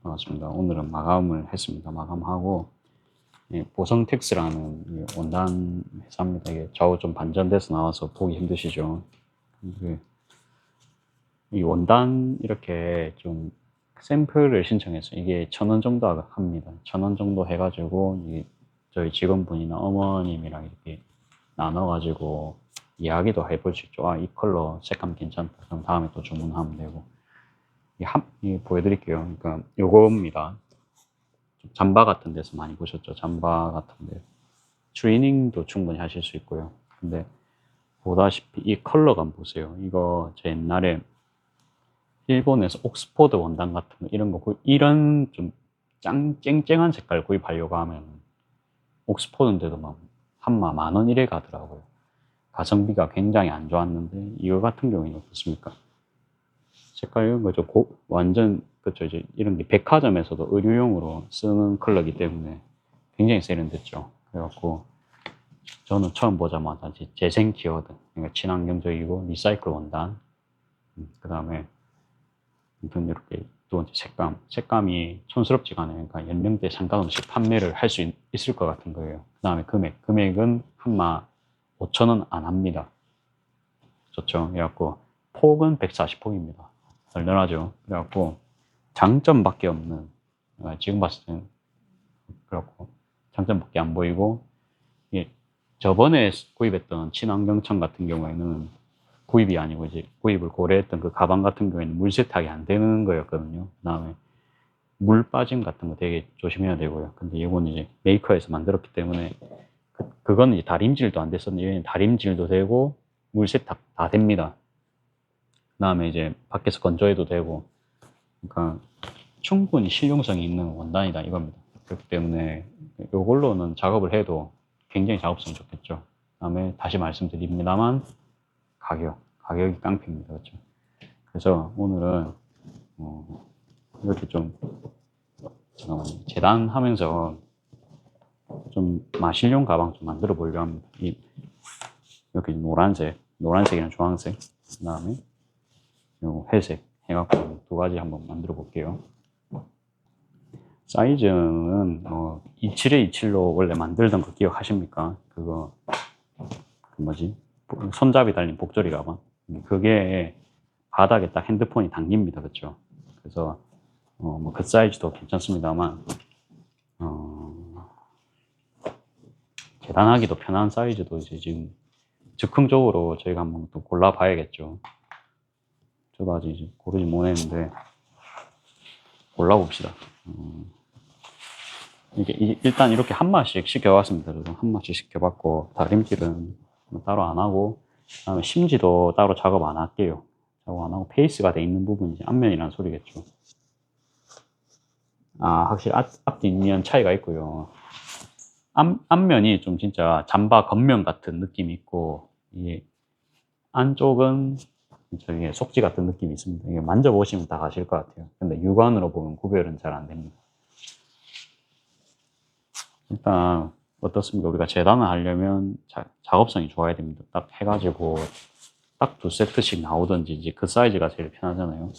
반갑습니다. 오늘은 마감을 했습니다. 마감하고 보성텍스라는 원단 회사입니다. 이게 좌우 좀 반전돼서 나와서 보기 힘드시죠. 이 원단 이렇게 좀 샘플을 신청해서 이게 1,000원 정도 합니다. 1,000원 정도 해가지고 저희 직원분이나 어머님이랑 이렇게 나눠가지고 이야기도 해볼 수 있죠. 아, 이 컬러 색감 괜찮다. 그럼 다음에 또 주문하면 되고. 보여드릴게요. 그러니까 요겁니다. 잠바 같은 데서 많이 보셨죠? 잠바 같은 데. 트레이닝도 충분히 하실 수 있고요. 근데 보다시피 이 컬러감 보세요. 이거 제 옛날에 일본에서 옥스포드 원단 같은 거 이런 거 이런 좀 쨍쨍한 색깔 구입하려고 하면 옥스포드인데도 막 한마 10,000원 이래 가더라고요. 가성비가 굉장히 안 좋았는데 이거 같은 경우에는 어떻습니까? 색깔 이런 거죠. 완전 그렇죠. 이제 이런 게 백화점에서도 의류용으로 쓰는 컬러이기 때문에 굉장히 세련됐죠. 그래갖고 저는 처음 보자마자 재생 키워드, 그러니까 친환경적이고 리사이클 원단, 그 다음에 아무튼 이렇게 두 번째 색감이 촌스럽지가 않아요. 그러니까 연령대 상관없이 판매를 할 수 있을 것 같은 거예요. 그 다음에 금액은 한마 5,000원 안 합니다. 좋죠. 그래갖고 폭은 140폭입니다. 널널하죠. 그래갖고 장점밖에 없는, 지금 봤을 때는 그렇고 장점밖에 안 보이고, 저번에 구입했던 친환경청 같은 경우에는 구입이 아니고 이제 구입을 고려했던 그 가방 같은 경우에는 물 세탁이 안 되는 거였거든요. 그 다음에 물 빠짐 같은 거 되게 조심해야 되고요. 근데 이건 이제 메이커에서 만들었기 때문에 그거는 이제 다림질도 안 됐었는데 얘는 다림질도 되고 물 세탁 다 됩니다. 그 다음에 이제 밖에서 건조해도 되고, 그러니까 충분히 실용성이 있는 원단이다 이겁니다. 그렇기 때문에 이걸로는 작업을 해도 굉장히 작업성이 좋겠죠. 그 다음에 다시 말씀드립니다만 가격이 깡패입니다. 그렇죠? 그래서 오늘은 이렇게 좀 재단하면서 좀 마실용 가방 좀 만들어 보려고 합니다. 이렇게 노란색이랑 주황색, 그 다음에 회색 해갖고 두 가지 한번 만들어 볼게요. 사이즈는 27에 27로 원래 만들던 거 기억하십니까? 그거 손잡이 달린 복조리 가방. 그게 바닥에 딱 핸드폰이 당깁니다. 그렇죠? 그래서 그 사이즈도 괜찮습니다만 재단하기도 편한 사이즈도 이제 지금 즉흥적으로 저희가 한번 또 골라봐야겠죠. 저도 아직 이제 고르지 못했는데 골라봅시다. 일단 이렇게 한 마씩 시켜봤습니다. 저도 한 마씩 시켜봤고, 다림질은 따로 안 하고, 그다음에 심지도 따로 작업 안 할게요. 작업 안 하고 페이스가 돼 있는 부분이 이제 앞면이라는 소리겠죠. 확실히 앞뒷면 차이가 있고요. 앞면이 좀 진짜 잠바 겉면 같은 느낌이 있고, 이게 안쪽은 저기 속지 같은 느낌이 있습니다. 이게 만져보시면 다 아실 것 같아요. 근데 육안으로 보면 구별은 잘 안 됩니다. 일단 어떻습니까? 우리가 재단을 하려면 작업성이 좋아야 됩니다. 딱 해가지고 딱 2세트씩 나오든지 이제 그 사이즈가 제일 편하잖아요.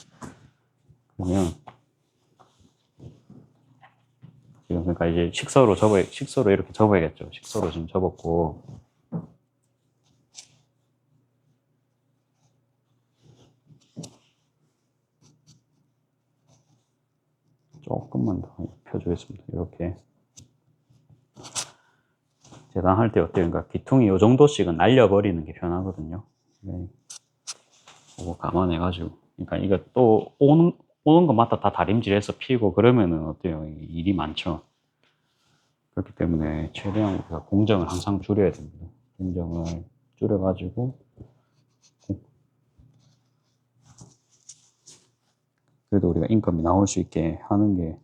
그러면 지금 그러니까 이제 식서로 이렇게 접어야겠죠. 식서로 지금 접었고, 조금만 더 펴주겠습니다. 이렇게 재단할 때 어때요? 그러니까 기퉁이 이 정도씩은 날려버리는 게 편하거든요. 네. 그거 감안해가지고, 그러니까 이거 또 오는 것마다 다 다림질해서 피고 그러면은 어때요? 일이 많죠. 그렇기 때문에 최대한 우리가 공정을 항상 줄여야 됩니다. 공정을 줄여가지고 그래도 우리가 인건비 나올 수 있게 하는 게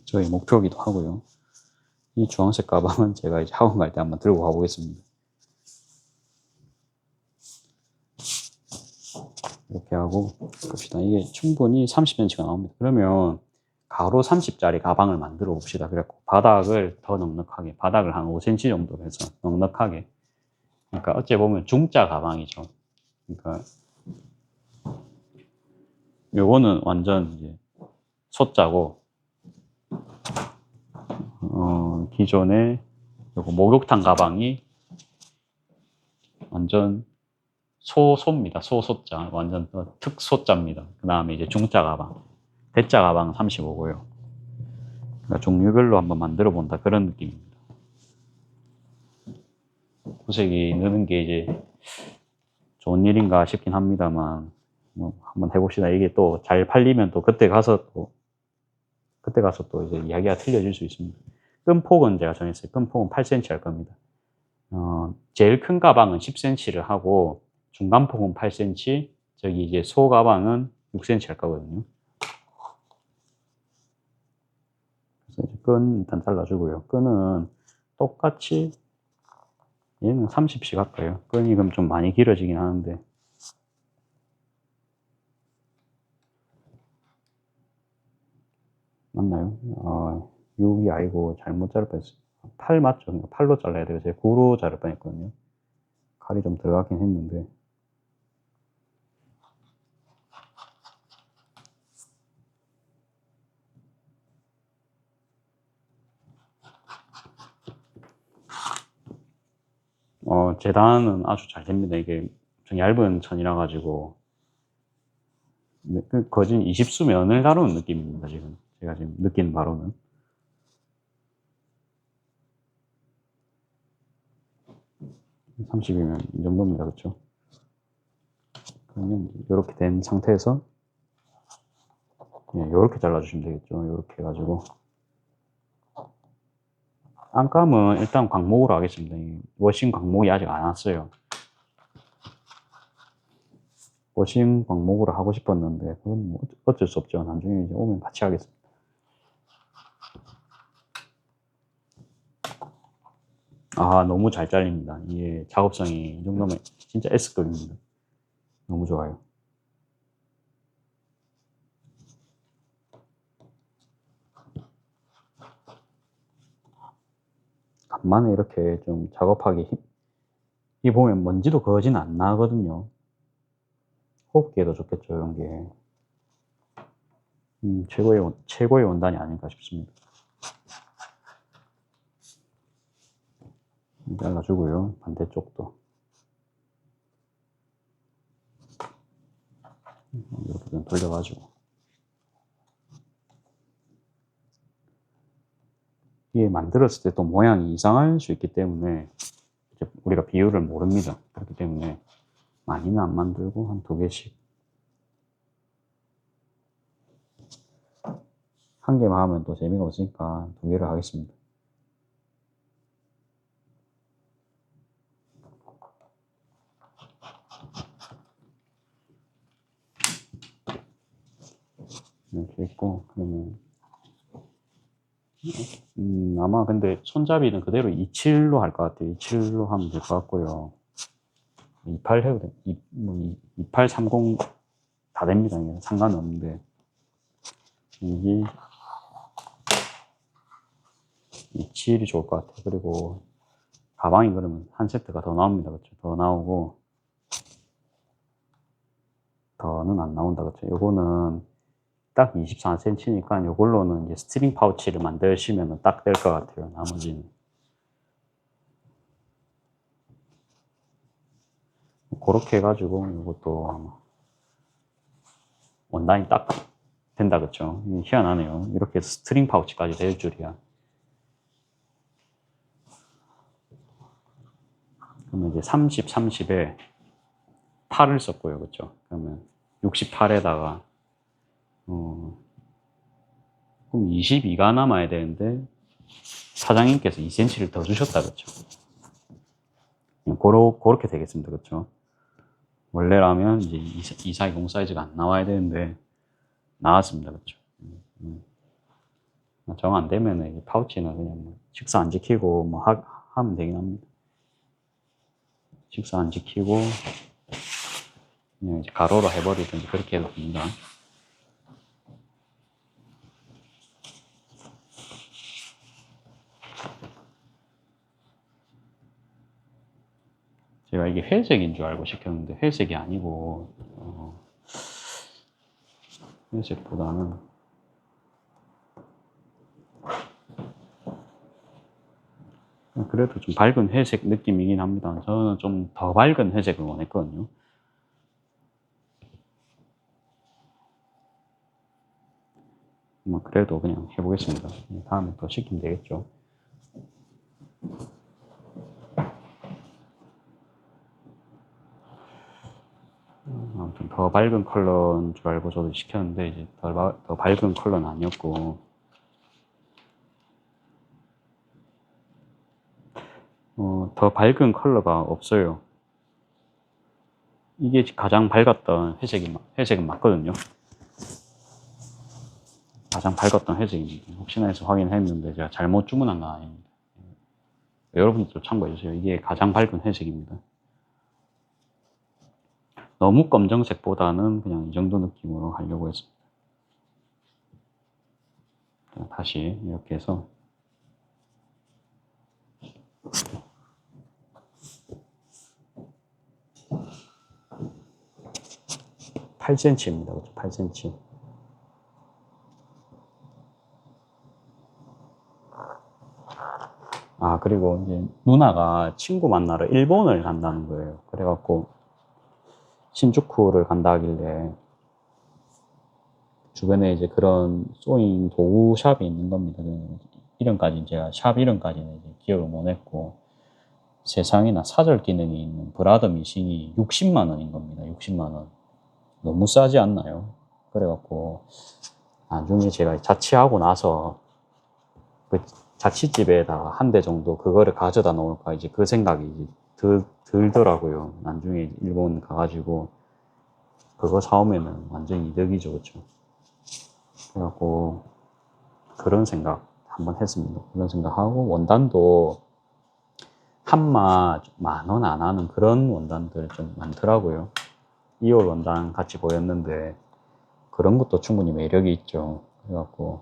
저희 목표이기도 하고요. 이 주황색 가방은 제가 이제 학원 갈 때 한번 들고 가보겠습니다. 이렇게 하고 봅시다. 이게 충분히 30cm가 나옵니다. 그러면 가로 30짜리 가방을 만들어 봅시다. 그래갖고 바닥을 더 넉넉하게, 바닥을 한 5cm 정도 해서 넉넉하게. 그러니까 어찌 보면 중짜 가방이죠. 그러니까 요거는 완전 이제 소자고, 기존의 요거 목욕탕 가방이 완전 소입니다. 소자. 완전 특소자입니다. 그 다음에 이제 중자 가방. 대자 가방 35고요. 그러니까 종류별로 한번 만들어 본다. 그런 느낌입니다. 구색이 느는 게 이제 좋은 일인가 싶긴 합니다만, 뭐 한번 해봅시다. 이게 또 잘 팔리면 또 그때 가서 또 이제 이야기가 틀려질 수 있습니다. 끈폭은 제가 정했어요. 끈폭은 8cm 할 겁니다. 제일 큰 가방은 10cm를 하고, 중간폭은 8cm, 저기 이제 소 가방은 6cm 할 거거든요. 그래서 이제 끈 일단 잘라주고요. 끈은 똑같이, 얘는 30씩 할까요? 끈이 그럼 좀 많이 길어지긴 하는데, 맞나요? 6이 아니고 잘못 자를 뻔했어요. 8 맞죠? 8로 잘라야 돼요. 제가 9로 자를 뻔했거든요. 칼이 좀 들어가긴 했는데. 재단은 아주 잘 됩니다. 이게 좀 얇은 천이라 가지고, 거진 20수 면을 다루는 느낌입니다, 지금. 제가 지금 느끼는 바로는. 30이면 이 정도입니다. 그렇죠? 그러면 이렇게 된 상태에서 이렇게 잘라주시면 되겠죠. 이렇게 해가지고 안감은 일단 광목으로 하겠습니다. 워싱 광목이 아직 안 왔어요. 워싱 광목으로 하고 싶었는데 그건 뭐 어쩔 수 없죠. 나중에 이제 오면 같이 하겠습니다. 너무 잘 잘립니다. 이게 작업성이 이 정도면 진짜 S급입니다. 너무 좋아요. 간만에 이렇게 좀 작업하기 이 보면 먼지도 거진 안 나거든요. 호흡기에도 좋겠죠, 이런 게. 최고의 원단이 아닐까 싶습니다. 잘라주고요. 반대쪽도. 이렇게 좀 돌려가지고. 이게 만들었을 때 또 모양이 이상할 수 있기 때문에 우리가 비율을 모릅니다. 그렇기 때문에 많이는 안 만들고 한 2개씩. 한 개만 하면 또 재미가 없으니까 2개를 하겠습니다. 이렇게 있고, 그러면 아마 근데 손잡이는 그대로 27로 할 것 같아요. 27로 하면 될 것 같고요. 28 해도 돼. 28, 30 다 됩니다. 상관없는데. 이게 27이 좋을 것 같아요. 그리고 가방이 그러면 한 세트가 더 나옵니다. 그렇죠? 더 나오고, 더는 안 나온다. 그렇죠? 요거는 딱 24cm니까 요걸로는 이제 스트링 파우치를 만드시면 딱 될 것 같아요. 나머지는. 그렇게 해가지고 이것도 원단이 딱 된다. 그쵸? 희한하네요. 이렇게 스트링 파우치까지 될 줄이야. 그러면 이제 30, 30에 8을 썼고요. 그쵸? 그러면 68에다가 그럼 22가 남아야 되는데 사장님께서 2cm를 더 주셨다. 그쵸? 그렇게 되겠습니다. 그쵸? 원래라면 이제 240 사이즈가 안 나와야 되는데 나왔습니다. 그쵸? 정 안 되면 파우치는 그냥 뭐 식사 안 지키고 뭐 하면 되긴 합니다. 식사 안 지키고 그냥 이제 가로로 해버리든지 그렇게 해도 됩니다. 제가 이게 회색인 줄 알고 시켰는데 회색이 아니고 회색보다는 그래도 좀 밝은 회색 느낌이긴 합니다. 저는 좀 더 밝은 회색을 원했거든요. 그래도 그냥 해보겠습니다. 다음에 더 시키면 되겠죠. 아무튼 더 밝은 컬러인 줄 알고 저도 시켰는데 이제 더 밝은 컬러는 아니었고, 더 밝은 컬러가 없어요. 이게 가장 밝았던 회색은 맞거든요. 가장 밝았던 회색입니다. 혹시나 해서 확인했는데 제가 잘못 주문한 건 아닙니다. 여러분들도 참고해주세요. 이게 가장 밝은 회색입니다. 너무 검정색보다는 그냥 이 정도 느낌으로 하려고 했습니다. 다시 이렇게 해서 8cm입니다. 그렇죠? 8cm. 아, 그리고 이제 누나가 친구 만나러 일본을 간다는 거예요. 그래갖고 신주쿠를 간다 하길래 주변에 이제 그런 소잉 도구 샵이 있는 겁니다. 이름까지 제가 샵 이름까지는 이제 기억을 못 했고, 세상에나 사절 기능이 있는 브라더 미싱이 60만 원인 겁니다. 60만 원. 너무 싸지 않나요? 그래갖고 나중에 제가 자취하고 나서 그 자취집에다가 한 대 정도 그거를 가져다 놓을까 이제 그 생각이 이제 들더라고요. 나중에 일본 가가지고 그거 사오면은 완전 이득이죠, 그렇죠? 그래갖고 그런 생각 한번 했습니다. 그런 생각하고 원단도 한마 10,000원 안 하는 그런 원단들 좀 많더라고요. 2월 원단 같이 보였는데 그런 것도 충분히 매력이 있죠. 그래갖고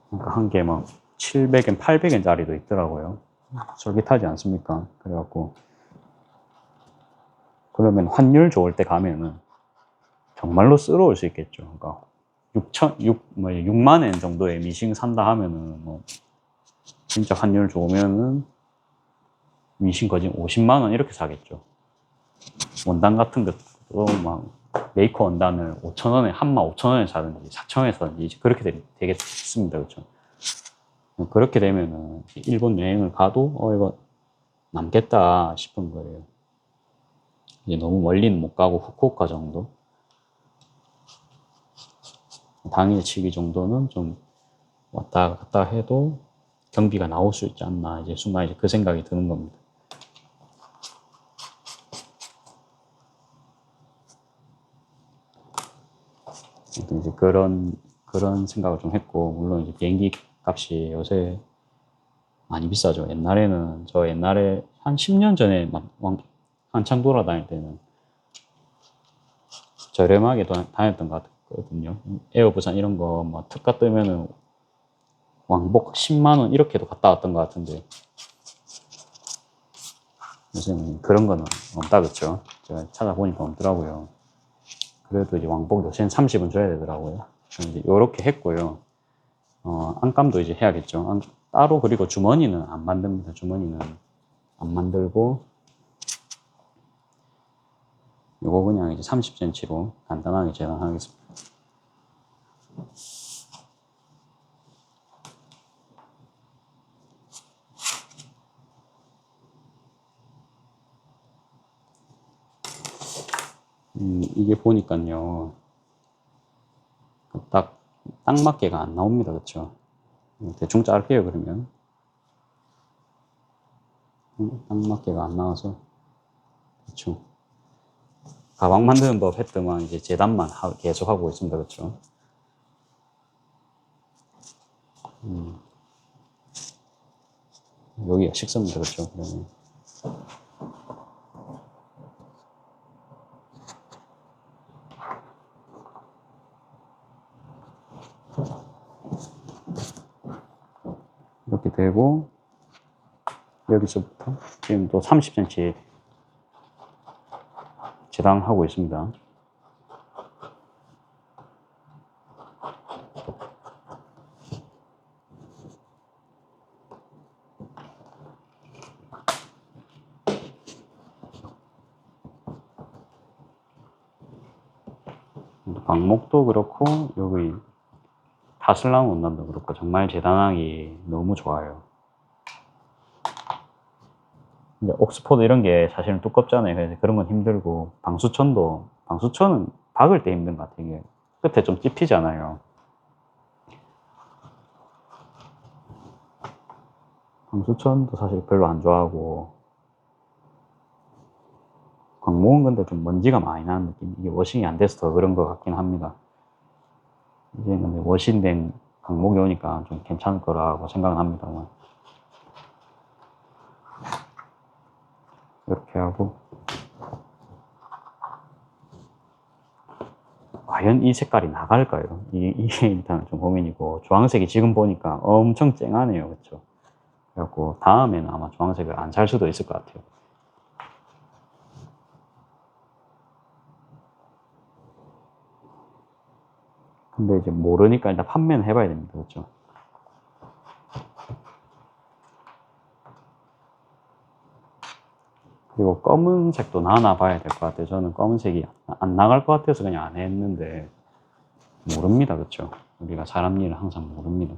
그러니까 한 개 막 700엔, 800엔짜리도 있더라고요. 솔깃하지 않습니까? 그래갖고 그러면 환율 좋을 때 가면은 정말로 쓰러울 수 있겠죠. 그러니까 6만 엔 정도의 미싱 산다 하면은 뭐 진짜 환율 좋으면은 미싱 거진 50만 원 이렇게 사겠죠. 원단 같은 것도 막 메이커 원단을 5,000원에 한마 5,000원에 사든지 4,000원에 사든지 그렇게 되겠습니다. 그렇죠? 그렇게 되면은 일본 여행을 가도 이거 남겠다 싶은 거예요. 이제 너무 멀리는 못 가고 후쿠오카 정도, 당일치기 정도는 좀 왔다 갔다 해도 경비가 나올 수 있지 않나, 이제 순간 이제 그 생각이 드는 겁니다. 이제 그런 생각을 좀 했고, 물론 이제 비행기 값이 요새 많이 비싸죠. 저 옛날에 한 10년 전에 막 한참 돌아다닐 때는 저렴하게 다녔던 것 같거든요. 에어부산 이런 거 뭐 특가 뜨면은 왕복 10만 원 이렇게도 갔다 왔던 것 같은데 요새는 그런 거는 없다, 그렇죠? 제가 찾아보니까 없더라고요. 그래도 이제 왕복 요새는 30은 줘야 되더라고요. 이제 요렇게 했고요. 안감도 이제 해야겠죠. 따로. 그리고 주머니는 안 만듭니다. 주머니는 안 만들고 요거 그냥 이제 30cm로 간단하게 재단하겠습니다. 이게 보니까요, 딱 맞게가 안 나옵니다. 그렇죠? 대충 자를게요, 그러면. 딱 맞게가 안 나와서 대충. 가방 만드는 법 했더만 이제 재단만 계속 하고 있습니다. 그렇죠? 여기가 식습니다. 그렇죠? 그러면 이렇게 되고, 여기서부터 지금 또 30cm 재단하고 있습니다. 광목도 그렇고 여기 타슬라운 원단도 그렇고 정말 재단하기 너무 좋아요. 근데 옥스포드 이런 게 사실은 두껍잖아요. 그래서 그런 건 힘들고, 방수천은 박을 때 힘든 것 같아요. 이게 끝에 좀 찝히잖아요. 방수천도 사실 별로 안 좋아하고, 광목은 근데 좀 먼지가 많이 나는 느낌. 이게 워싱이 안 돼서 더 그런 것 같긴 합니다. 이제 근데 워싱된 광목이 오니까 좀 괜찮을 거라고 생각은 합니다만. 이렇게 하고, 과연 이 색깔이 나갈까요? 이게 일단 좀 고민이고, 주황색이 지금 보니까 엄청 쨍하네요. 그쵸? 그래갖고, 다음에는 아마 주황색을 안 살 수도 있을 것 같아요. 근데 이제 모르니까 일단 판매는 해봐야 됩니다. 그쵸? 그리고 검은색도 나나 봐야 될 것 같아요. 저는 검은색이 안 나갈 것 같아서 그냥 안 했는데, 모릅니다. 그쵸? 우리가 사람 일을 항상 모릅니다.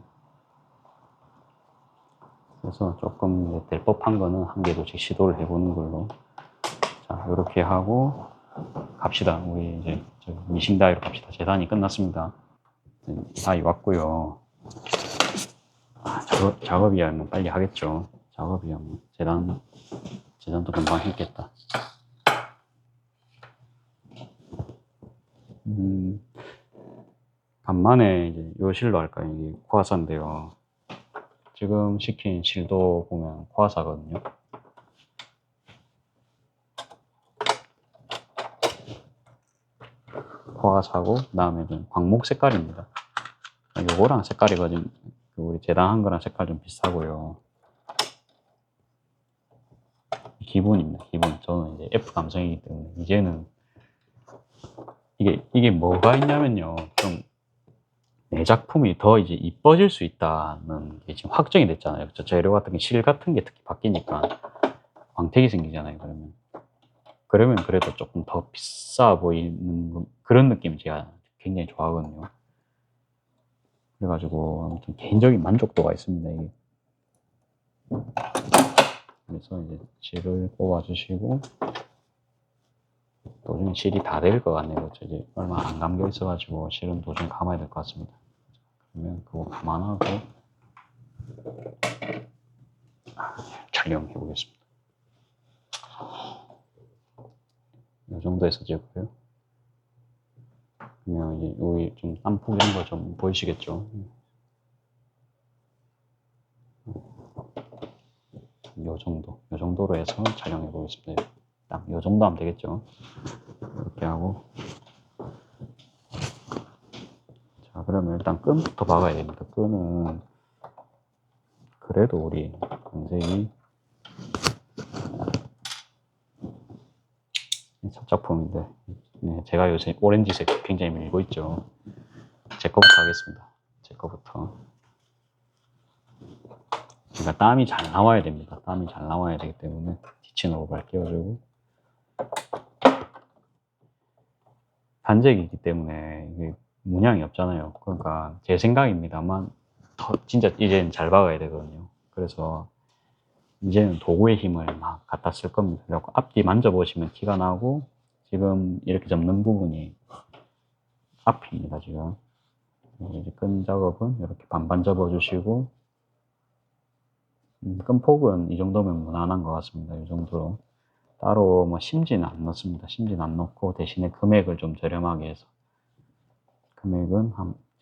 그래서 조금 될 법한 거는 한 개도씩 시도를 해보는 걸로. 자, 이렇게 하고 갑시다. 우리 이제 미싱 다이로 갑시다. 재단이 끝났습니다. 다이 왔고요. 작업이야 뭐 빨리 하겠죠. 작업이야 뭐 재단도 금방 했겠다. 간만에 이제 요 실로 할까요? 이게 코아사인데요. 지금 시킨 실도 보면 코아사거든요. 코아사고 그다음에는 광목 색깔입니다. 요거랑 색깔이 좀 우리 재단한 거랑 색깔 좀 비슷하고요. 기본입니다. 기본. 저는 이제 F 감성이기 때문에 이제는 이게 뭐가 있냐면요. 좀 내 작품이 더 이제 이뻐질 수 있다는 게 지금 확정이 됐잖아요. 그쵸? 재료 같은 게 실 같은 게 특히 바뀌니까 광택이 생기잖아요. 그러면 그래도 조금 더 비싸 보이는 그런 느낌 제가 굉장히 좋아하거든요. 그래가지고 아무튼 개인적인 만족도가 있습니다. 이게. 그래서 이제 실을 뽑아주시고 도중에 실이 다 될 것 같네요. 그렇죠? 이제 얼마 안 감겨 있어가지고 실은 도중에 감아야 될 것 같습니다. 그러면 그거 감안하고 촬영해 보겠습니다. 이 정도에서 찍고요. 그러면 이제 여기 좀 땀폭 이런 거 좀 보이시겠죠? 요 정도로 해서 촬영해 보겠습니다. 딱 요 정도 하면 되겠죠? 이렇게 하고. 자, 그러면 일단 끈부터 박아야 됩니다. 끈은 그래도 우리 동생이 첫 작품인데 네, 제가 요새 오렌지색 굉장히 밀고 있죠. 제 거부터 하겠습니다. 제 거부터. 그러니까 땀이 잘 나와야 됩니다. 땀이 잘 나와야 되기 때문에 티치는 오발 끼워주고 단색이기 때문에 이게 문양이 없잖아요. 그러니까 제 생각입니다만 진짜 이제는 잘 박아야 되거든요. 그래서 이제는 도구의 힘을 막 갖다 쓸 겁니다. 그래서 앞뒤 만져보시면 티가 나고 지금 이렇게 접는 부분이 앞입니다. 지금 이제 끈 작업은 이렇게 반반 접어주시고 끈폭은 이 정도면 무난한 것 같습니다. 이 정도로 따로 뭐 심지는 안 넣습니다. 심지는 안 넣고 대신에 금액을 좀 저렴하게 해서 금액은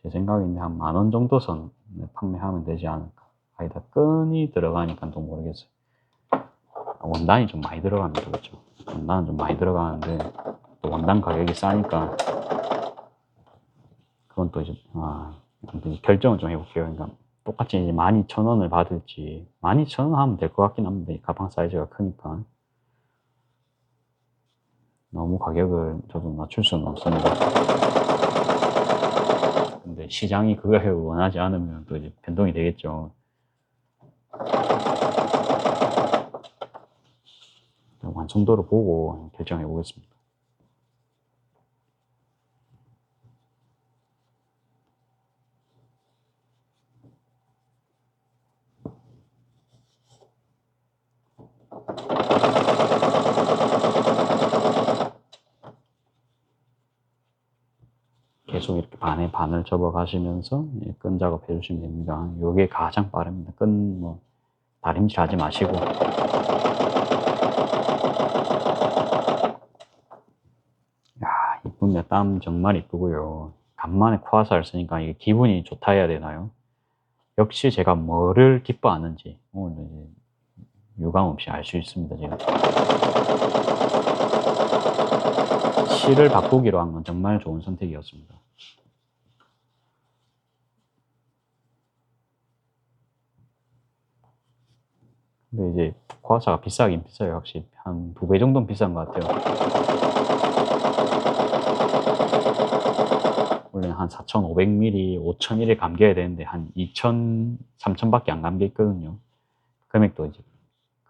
제 생각인데 한 10,000원 정도 선 판매하면 되지 않을까. 아니다 끈이 들어가니까 또 모르겠어요. 원단이 좀 많이 들어갑니다. 그렇죠? 원단은 좀 많이 들어가는데 또 원단 가격이 싸니까 그건 또 이제 결정을 좀 해볼게요. 그러니까 똑같이 이제 12,000원을 받을지 12,000원 하면 될 것 같긴 합니다. 이 가방 사이즈가 크니까 너무 가격을 저도 낮출 수는 없습니다. 근데 시장이 그 가격을 원하지 않으면 또 이제 변동이 되겠죠. 완성도를 보고 결정해 보겠습니다. 계속 이렇게 반에 반을 접어 가시면서 끈 작업 해주시면 됩니다. 요게 가장 빠릅니다. 끈 뭐 다림질 하지 마시고. 야, 이쁘네. 땀 정말 이쁘고요. 간만에 코화사를 쓰니까 이게 기분이 좋다 해야 되나요? 역시 제가 뭐를 기뻐하는지 오늘 이제 유감 없이 알 수 있습니다, 제가. 실을 바꾸기로 한 건 정말 좋은 선택이었습니다. 근데 이제 코화사가 비싸긴 비싸요, 확실히. 한 2배 정도는 비싼 것 같아요. 원래 한 4,500ml, 5,000ml 감겨야 되는데 한 2,000, 3,000밖에 안 감겨 있거든요. 금액도 이제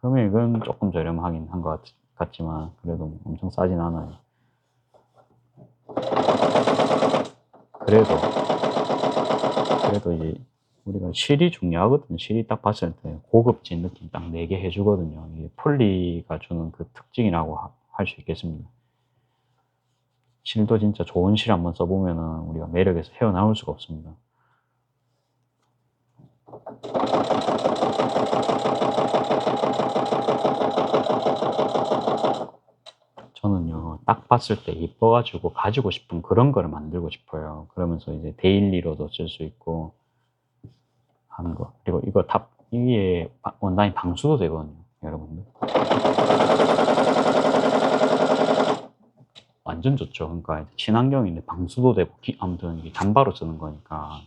금액은 조금 저렴하긴 한 것 같지만 그래도 엄청 싸진 않아요. 그래도 이제 우리가 실이 중요하거든요. 실이 딱 봤을 때 고급진 느낌 딱 내게 해주거든요. 이게 폴리가 주는 그 특징이라고 할 수 있겠습니다. 실도 진짜 좋은 실 한번 써보면은 우리가 매력에서 헤어나올 수가 없습니다. 저는요, 딱 봤을 때 이뻐가지고 가지고 싶은 그런 거를 만들고 싶어요. 그러면서 이제 데일리로도 쓸 수 있고 하는 거. 그리고 이거 이게 온라인 방수도 되거든요, 여러분들. 완전 좋죠. 그러니까 친환경인데 방수도 되고, 아무튼 이게 잠바로 쓰는 거니까.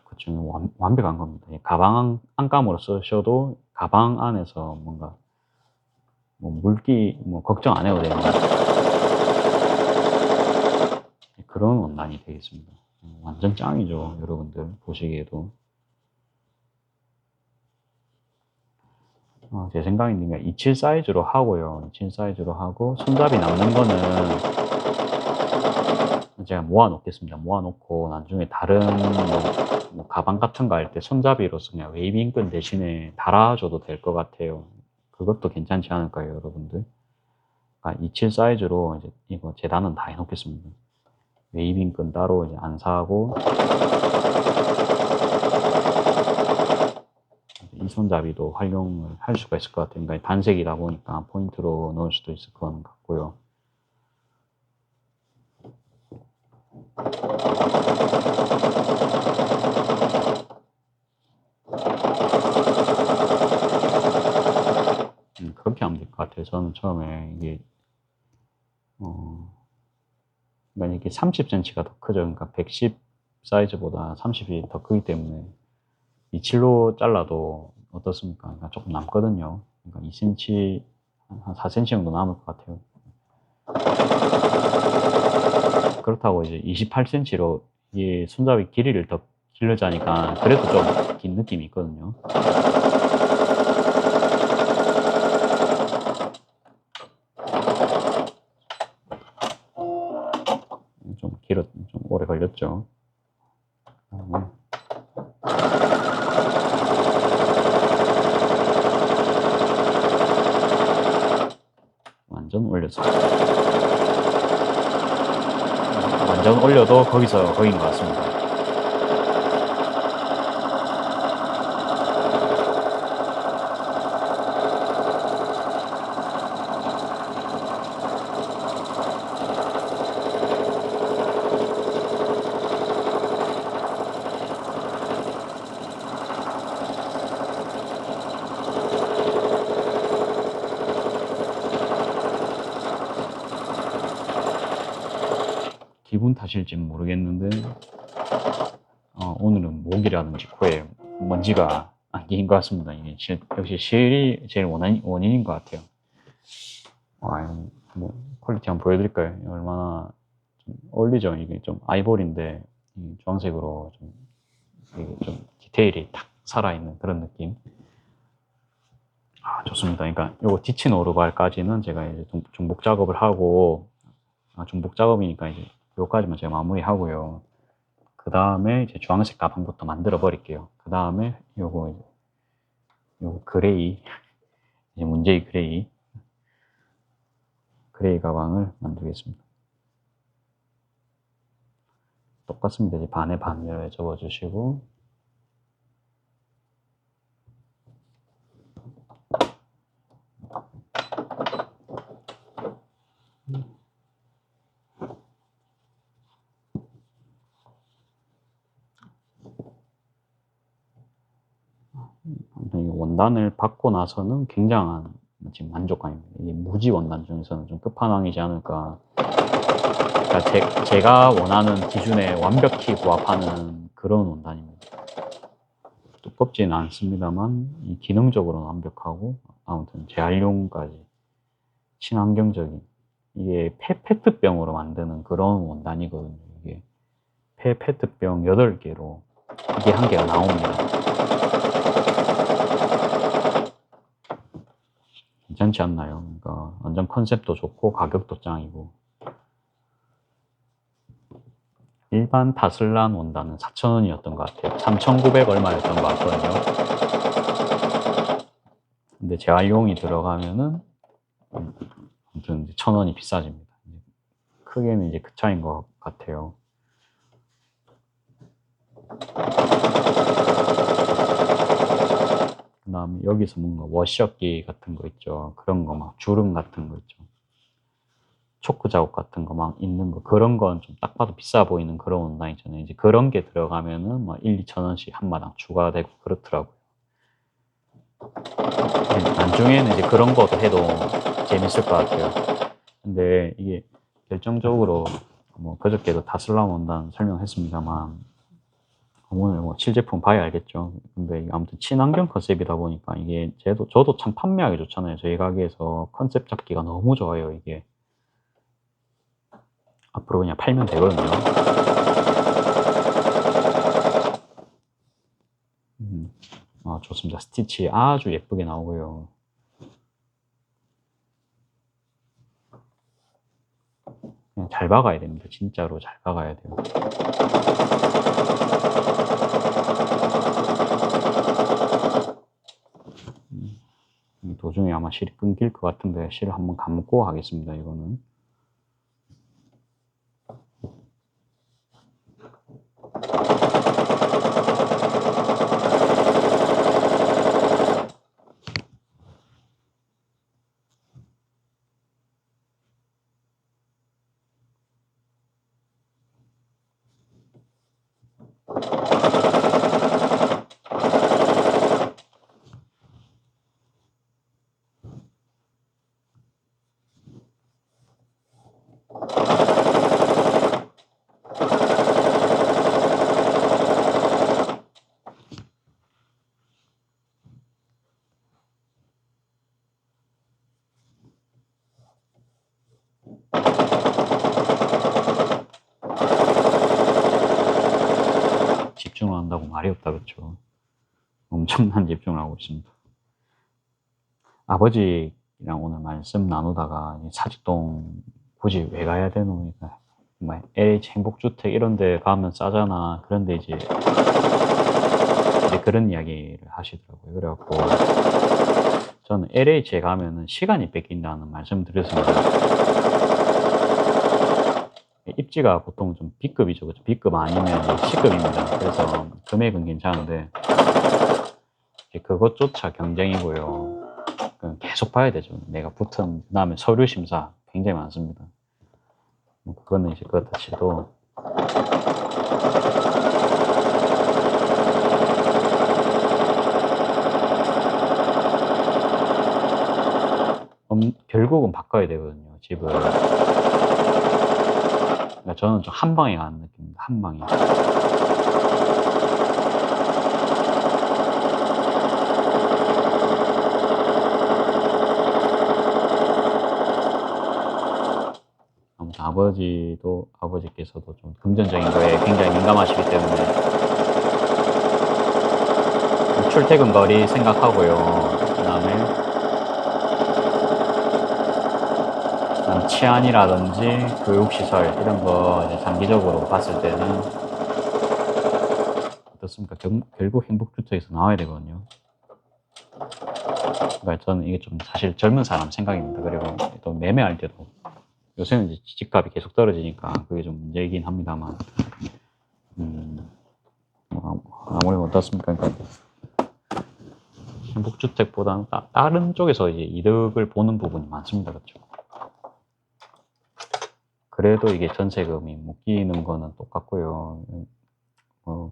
그중 완벽한 겁니다. 가방 안감으로 쓰셔도 가방 안에서 뭔가 뭐 물기 뭐 걱정 안 해도 되는 그런 원단이 되겠습니다. 완전 짱이죠, 여러분들 보시기에도. 제 생각이니까 27 사이즈로 하고요. 27 사이즈로 하고 손잡이 남는 거는 제가 모아 놓겠습니다. 모아 놓고 나중에 다른 뭐 가방 같은 거 할 때 손잡이로서 그냥 웨이빙끈 대신에 달아줘도 될 것 같아요. 그것도 괜찮지 않을까요, 여러분들? 27 사이즈로 이제 이거 재단은 다 해놓겠습니다. 웨이빙끈 따로 이제 안 사고 이 손잡이도 활용을 할 수가 있을 것 같아요. 그러니까 단색이다 보니까 포인트로 넣을 수도 있을 것 같고요. 그렇게 하면 될 것 같아요. 저는 처음에 이게 그러니까 이게 30cm가 더 크죠. 그러니까 110 사이즈보다 30이 더 크기 때문에 27로 잘라도 어떻습니까? 그러니까 조금 남거든요. 그러니까 2cm, 한 4cm 정도 남을 것 같아요. 그렇다고 이제 28cm로 이 손잡이 길이를 더 길러자니까 그래도 좀 긴 느낌이 있거든요. 좀 오래 걸렸죠. 완전 올렸습니다. 완전 올려도 거기서 거긴 것 같습니다. 기분 탓일지는 모르겠는데 오늘은 목이라든지 코에 먼지가 안 끼인 것 같습니다. 이게 역시 실이 제일 원인인 것 같아요. 뭐 퀄리티 한번 보여드릴까요? 얼마나 좀 어울리죠? 이게 좀 아이보리인데 주황색으로 이게 좀 디테일이 탁 살아있는 그런 느낌. 좋습니다. 그러니까 요거 디친 오르발까지는 제가 이제 중복 작업을 하고 중복 작업이니까 이제 요까지만 제가 마무리하고요. 그 다음에 이제 주황색 가방부터 만들어 버릴게요. 그 다음에 요거 그레이, 이제 문제의 그레이 가방을 만들겠습니다. 똑같습니다. 이제 반에 반을 접어주시고, 원단을 받고 나서는 굉장한 지금 만족감입니다. 이게 무지 원단 중에서는 좀 끝판왕이지 않을까. 그러니까 제가 원하는 기준에 완벽히 부합하는 그런 원단입니다. 두껍지는 않습니다만 이 기능적으로는 완벽하고 아무튼 재활용까지 친환경적인 이게 폐페트병으로 만드는 그런 원단이거든요. 이게 폐페트병 8개로 이게 한 개가 나옵니다. 괜찮지 않나요? 그러니까 완전 컨셉도 좋고 가격도 짱이고. 일반 타슬란 원단은 4,000원이었던 것 같아요. 3,900 얼마였던 것 같거든요. 근데 재활용이 들어가면은 아무튼 1,000원이 비싸집니다. 크게는 이제 그 차이인 것 같아요. 그 다음에 여기서 뭔가 워셔기 같은 거 있죠. 그런 거 막 주름 같은 거 있죠. 초크 자국 같은 거 막 있는 거 그런 건 좀 딱 봐도 비싸 보이는 그런 원단 있잖아요. 이제 그런 게 들어가면은 막 1, 2,000원씩 한 마당 추가되고 그렇더라고요. 나중에는 이제 그런 것도 해도 재밌을 것 같아요. 근데 이게 결정적으로 뭐 그저께도 다슬라 원단 설명했습니다만 오늘 뭐 실제품 봐야 알겠죠. 근데 아무튼 친환경 컨셉이다 보니까 이게 저도 참 판매하기 좋잖아요. 저희 가게에서 컨셉 잡기가 너무 좋아요. 이게 앞으로 그냥 팔면 되거든요. 좋습니다. 스티치 아주 예쁘게 나오고요. 그냥 잘 박아야 됩니다. 진짜로 잘 박아야 돼요. 도중에 아마 실이 끊길 것 같은데 실을 한번 감고 하겠습니다. 이거는. 집중을 한다고 말이 없다 그렇죠. 엄청난 집중을 하고 있습니다. 아버지랑 오늘 말씀 나누다가 사직동 굳이 왜 가야 되노? 정말 LH 행복주택 이런 데 가면 싸잖아. 그런데 이제 그런 이야기를 하시더라고요. 그래갖고 저는 LH에 가면은 시간이 뺏긴다는 말씀 드렸습니다. 입지가 보통 좀 B급이죠. 그렇죠? B급 아니면 C급입니다. 그래서 금액은 괜찮은데 그것조차 경쟁이고요. 계속 봐야 되죠. 내가 붙은 그 다음에 서류 심사 굉장히 많습니다. 그거는 이제 그렇다 치도 결국은 바꿔야 되거든요. 집을. 그러니까 저는 좀 한 방에 가는 느낌입니다. 한 방에. 아무튼 아버지께서도 좀 금전적인 거에 굉장히 민감하시기 때문에 출퇴근 거리 생각하고요. 그다음에 치안이라든지 교육시설 이런 거 이제 장기적으로 봤을 때는 어떻습니까? 결국 행복주택에서 나와야 되거든요. 그러니까 저는 이게 좀 사실 젊은 사람 생각입니다. 그리고 또 매매할 때도 요새는 이제 집값이 계속 떨어지니까 그게 좀 문제이긴 합니다만 아무래도 어떻습니까? 그러니까 행복주택보다는 다른 쪽에서 이제 이득을 보는 부분이 많습니다. 그렇죠? 그래도 이게 전세금이 묶이는 거는 똑같고요.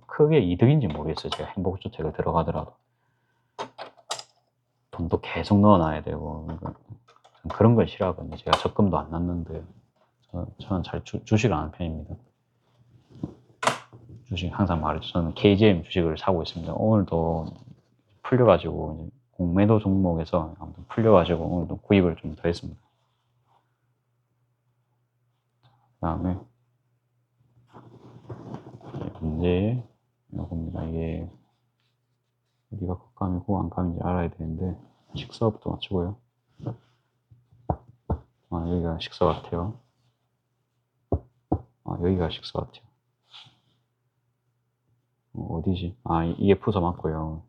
크게 이득인지 모르겠어요. 제가 행복주택을 들어가더라도. 돈도 계속 넣어놔야 되고. 그런 걸 싫어하거든요. 제가 적금도 안 났는데. 저는 잘 주식을 안 하는 편입니다. 주식 항상 말했죠. 저는 KGM 주식을 사고 있습니다. 오늘도 풀려가지고, 공매도 종목에서 아무튼 풀려가지고 오늘도 구입을 좀 더 했습니다. 그 다음에, 문제, 이겁니다. 이게, 어디가 겉감이고 안감인지 알아야 되는데, 식서부터 맞추고요. 여기가 식서 같아요. 여기가 식서 같아요. 어디지? 이게 푸서 맞고요.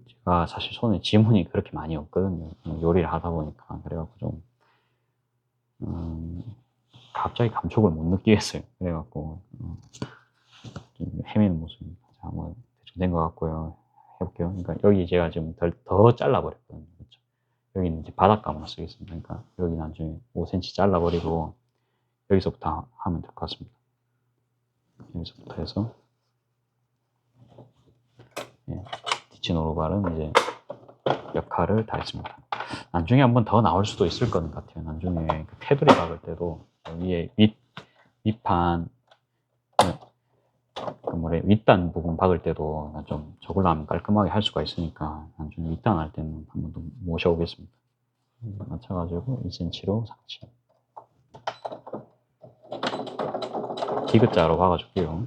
제가 사실 손에 지문이 그렇게 많이 없거든요. 요리를 하다 보니까. 그래갖고 갑자기 감촉을 못 느끼겠어요. 그래갖고, 좀 헤매는 모습입니다. 자, 뭐, 대충 된 것 같고요. 해볼게요. 그러니까 여기 제가 지금 더 잘라버렸거든요. 그렇죠? 여기는 이제 바닥감으로 쓰겠습니다. 그러니까 여기 나중에 5cm 잘라버리고, 여기서부터 하면 될 것 같습니다. 여기서부터 해서, 예, 디치 노루발은 이제 역할을 다 했습니다. 나중에 한번 더 나올 수도 있을 것 같아요. 나중에 그 테두리 박을 때도 위에 윗판 윗단 부분 박을 때도 좀 저걸로 하면 깔끔하게 할 수가 있으니까 나중에 윗단 할 때는 한번 더 모셔오겠습니다. 맞춰가지고 2cm로 상치 디귿자로 박아줄게요.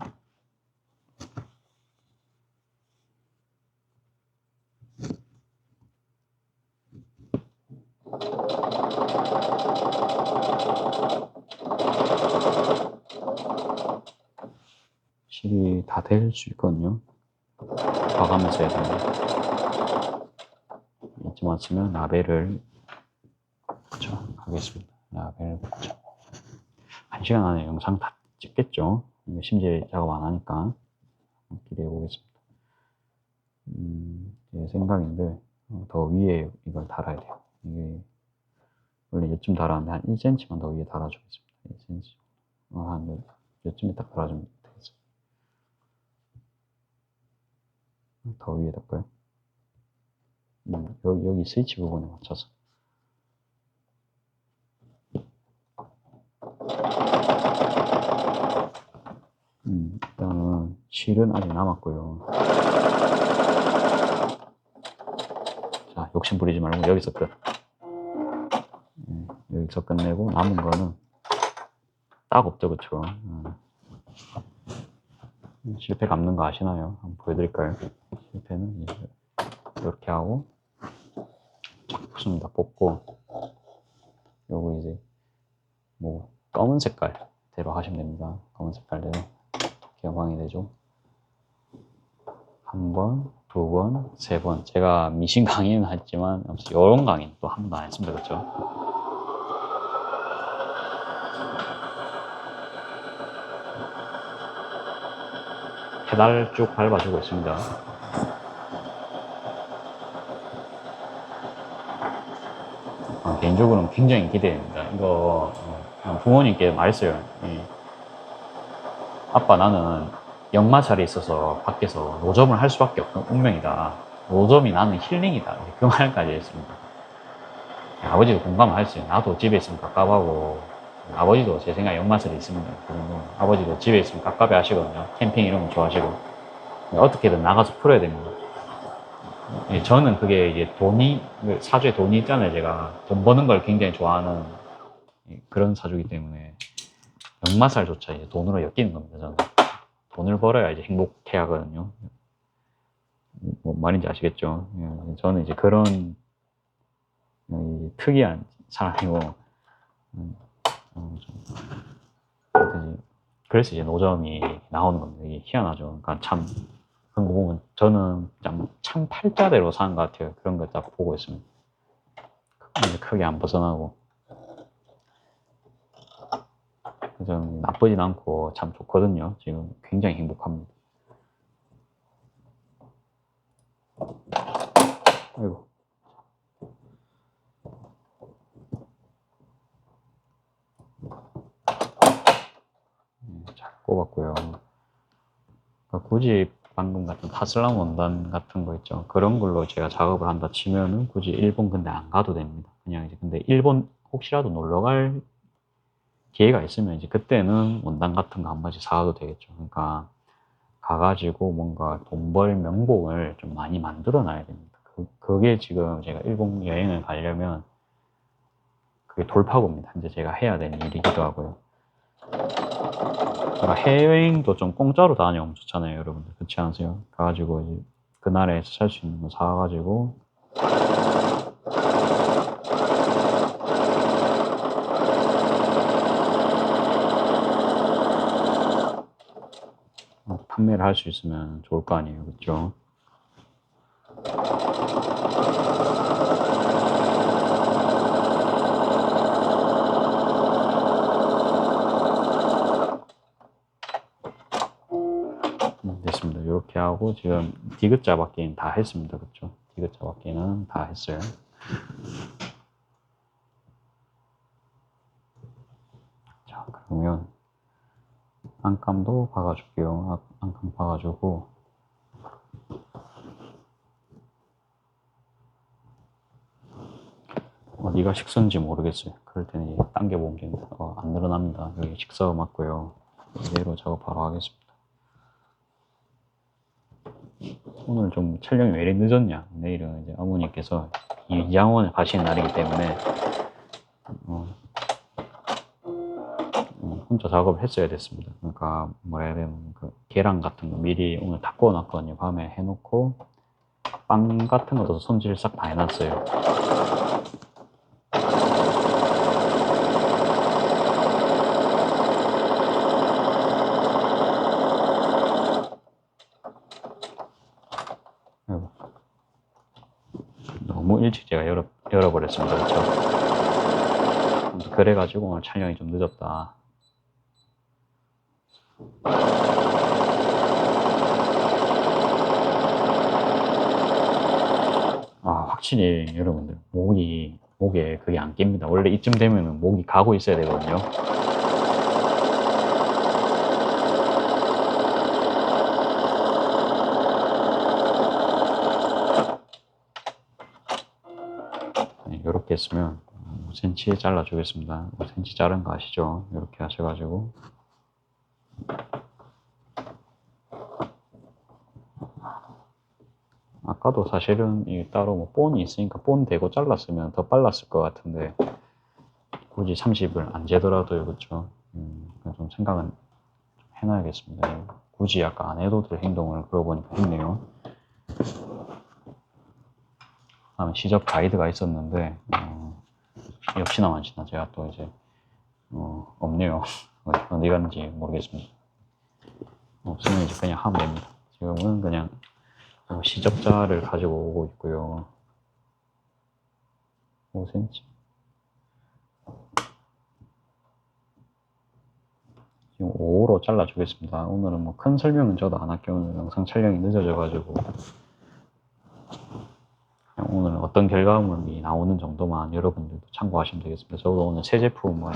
실이 다 될 수 있거든요. 봐가면서 해야 됩니다. 잊지 마시면 라벨을 붙여 가겠습니다. 라벨을 붙여. 1시간 안에 영상 다 찍겠죠. 심지 작업 안 하니까 기대해 보겠습니다. 제 생각인데 더 위에 이걸 달아야 돼요. 이게 원래 요쯤 달았는데 한 1cm만 더 위에 달아주겠습니다. 1cm. 한 요쯤에 딱 달아주면 되겠습니다. 더 위에 달까요? 여기 스위치 부분에 맞춰서. 일단은 실은 아직 남았고요. 자, 욕심 부리지 말고 여기서 끝. 여기서 끝내고 남은 거는 딱 없죠, 그쵸? 실패 감는 거 아시나요? 한번 보여드릴까요? 실패는 이렇게 하고 쫙 붓습니다. 뽑고 요거 이제 뭐 검은 색깔대로 하시면 됩니다. 검은 색깔대로 개방이 되죠. 한 번, 두 번, 세 번. 제가 미신 강의는 했지만 이런 강의는 또 한 번도 안 했습니다. 그렇죠? 페달 쭉 밟아주고 있습니다. 개인적으로는 굉장히 기대됩니다. 이거 부모님께 말했어요. 아빠, 나는 역마살이 있어서 밖에서 노점을 할 수밖에 없는 운명이다. 노점이 나는 힐링이다. 그 말까지 했습니다. 아버지도 공감을 하셨어요. 나도 집에 있으면 갑갑하고, 아버지도 제 생각에 역마살이 있습니다. 아버지도 집에 있으면 갑갑해 하시거든요. 캠핑 이런 거 좋아하시고. 어떻게든 나가서 풀어야 됩니다. 저는 그게 이제 사주에 돈이 있잖아요. 제가 돈 버는 걸 굉장히 좋아하는 그런 사주이기 때문에 역마살조차 이제 돈으로 엮이는 겁니다. 저는 돈을 벌어야 이제 행복해 하거든요. 뭐 말인지 아시겠죠? 저는 이제 그런 특이한 사람이고, 그래서 이제 노점이 나오는 겁니다. 이게 희한하죠. 그러니까 참, 그런 거 보면 저는 참 팔자대로 사는 것 같아요. 그런 거 딱 보고 있습니다. 이제 크게 안 벗어나고. 좀 나쁘진 않고 참 좋거든요. 지금 굉장히 행복합니다. 아이고. 잘 꼽았고요. 그러니까 굳이 방금 같은 타슬람 원단 같은 거 있죠. 그런 걸로 제가 작업을 한다 치면은 굳이 일본 근데 안 가도 됩니다. 그냥 이제 근데 일본 혹시라도 놀러 갈 기회가 있으면 이제 그때는 원단 같은 거 한 번씩 사가도 되겠죠. 그러니까 가가지고 뭔가 돈 벌 명목을 좀 많이 만들어 놔야 됩니다. 그게 지금 제가 일본 여행을 가려면 그게 돌파구입니다. 이제 제가 해야 되는 일이기도 하고요. 그러니까 해외여행도 좀 공짜로 다녀오면 좋잖아요, 여러분들. 그렇지 않으세요? 가가지고 이제 그 나라에서 살 수 있는 거 사가지고 판매를 할 수 있으면 좋을 거 아니에요, 그렇죠? 됐습니다. 이렇게 하고 지금 디귿자 받기는 다 했습니다, 그렇죠? 디귿자 받기는 다 했어요. 자, 그러면 안감도 박아줄게요. 안감 박아주고 어디가 식선지 모르겠어요. 그럴 때는 당겨보면 됩니다. 안 늘어납니다. 여기 식서 맞고요. 이대로 작업 바로 하겠습니다. 오늘 좀 촬영이 왜 이렇게 늦었냐? 내일은 이제 어머니께서 이장원을 가시는 날이기 때문에 혼자 작업을 했어야 됐습니다. 그러니까 뭐라 해야 되나 그 계란 같은 거 미리 오늘 다 구워놨거든요. 밤에 해놓고 빵 같은 것도 손질 싹 다 해놨어요. 아이고. 너무 일찍 제가 열어버렸습니다. 그렇죠? 그래가지고 오늘 촬영이 좀 늦었다. 확실히 여러분들 목에 그게 안 낍니다. 원래 이쯤 되면은 목이 가고 있어야 되거든요. 네, 이렇게 했으면 5cm 잘라주겠습니다. 5cm 자른 거 아시죠? 이렇게 하셔가지고 아까도 사실은 이 따로 뭐 본이 있으니까 본 대고 잘랐으면 더 빨랐을 것 같은데 굳이 30을 안 재더라도요, 그렇죠? 좀 생각은 해놔야겠습니다. 굳이 아까 안 해도 될 행동을 그러고 보니까 했네요. 다음에 시접 가이드가 있었는데 역시나 많지나 제가 또 이제 없네요. 어디 갔는지 모르겠습니다. 없으면 이제 그냥 하면 됩니다. 지금은 그냥 시접자를 가지고 오고 있고요. 5cm. 지금 5로 잘라주겠습니다. 오늘은 뭐 큰 설명은 저도 안 할게요. 오늘 영상 촬영이 늦어져가지고 오늘 어떤 결과물이 나오는 정도만 여러분들도 참고하시면 되겠습니다. 저도 오늘 새 제품을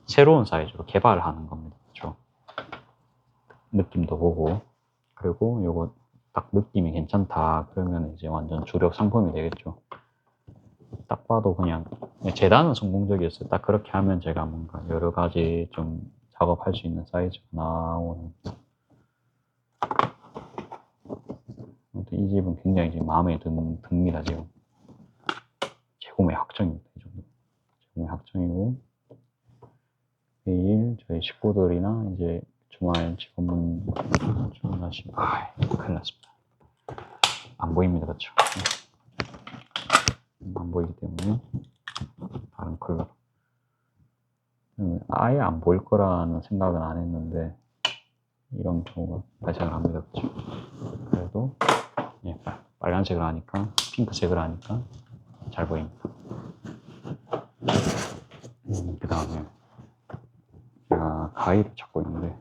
새로운 사이즈로 개발하는 겁니다. 그렇죠? 느낌도 보고 그리고 요거 딱 느낌이 괜찮다 그러면 이제 완전 주력 상품이 되겠죠. 딱 봐도 그냥 재단은 성공적이었어요. 딱 그렇게 하면 제가 뭔가 여러 가지 좀 작업할 수 있는 사이즈가 나오는. 이 집은 굉장히 지금 마음에 듭니다. 지금 재구매 확정입니다. 이 정도 재구매 확정이고 내일 저희 식구들이나 이제 주말 직원분 주문하시면 큰일 났습니다. 안 보입니다. 그렇죠? 안 보이기 때문에 다른 컬러 아예 안 보일 거라는 생각은 안 했는데 이런 경우가 발생을 합니다. 그렇죠? 그래도 예, 빨간색을 하니까 핑크색을 하니까 잘 보입니다. 그 다음에 제가 가위를 찾고 있는데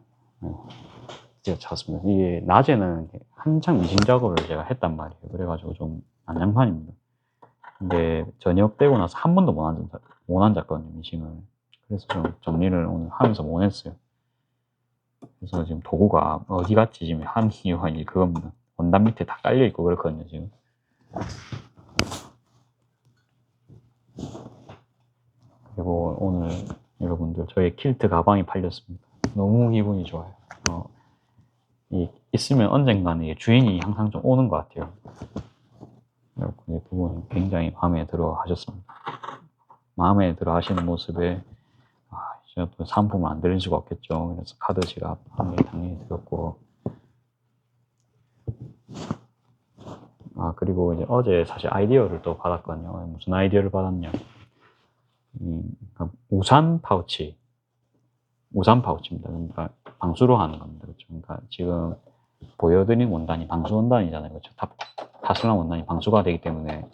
제가 찾았습니다. 이게 낮에는 한창 미싱 작업을 제가 했단 말이에요. 그래가지고 좀 난장판입니다. 근데 저녁 되고 나서 한 번도 못 앉았거든요, 미싱을. 그래서 좀 정리를 오늘 하면서 못 했어요. 그래서 지금 도구가 어디 갔지 지금 한 이유가 이제 그겁니다. 원단 밑에 다 깔려있고 그렇거든요, 지금. 그리고 오늘 여러분들 저의 킬트 가방이 팔렸습니다. 너무 기분이 좋아요. 있으면 언젠가는 주인이 항상 좀 오는 것 같아요. 그리고 그분이 굉장히 마음에 들어 하셨습니다. 마음에 들어 하시는 모습에 제가 또 상품을 안 드릴 수가 없겠죠. 그래서 카드 지갑 한 개 당연히 드렸고, 그리고 이제 어제 사실 아이디어를 또 받았거든요. 무슨 아이디어를 받았냐. 우산 파우치입니다. 그러니까 방수로 하는 겁니다. 그렇죠. 그러니까 지금 보여드린 원단이 방수 원단이잖아요. 그렇죠. 타슬란 원단이 방수가 되기 때문에,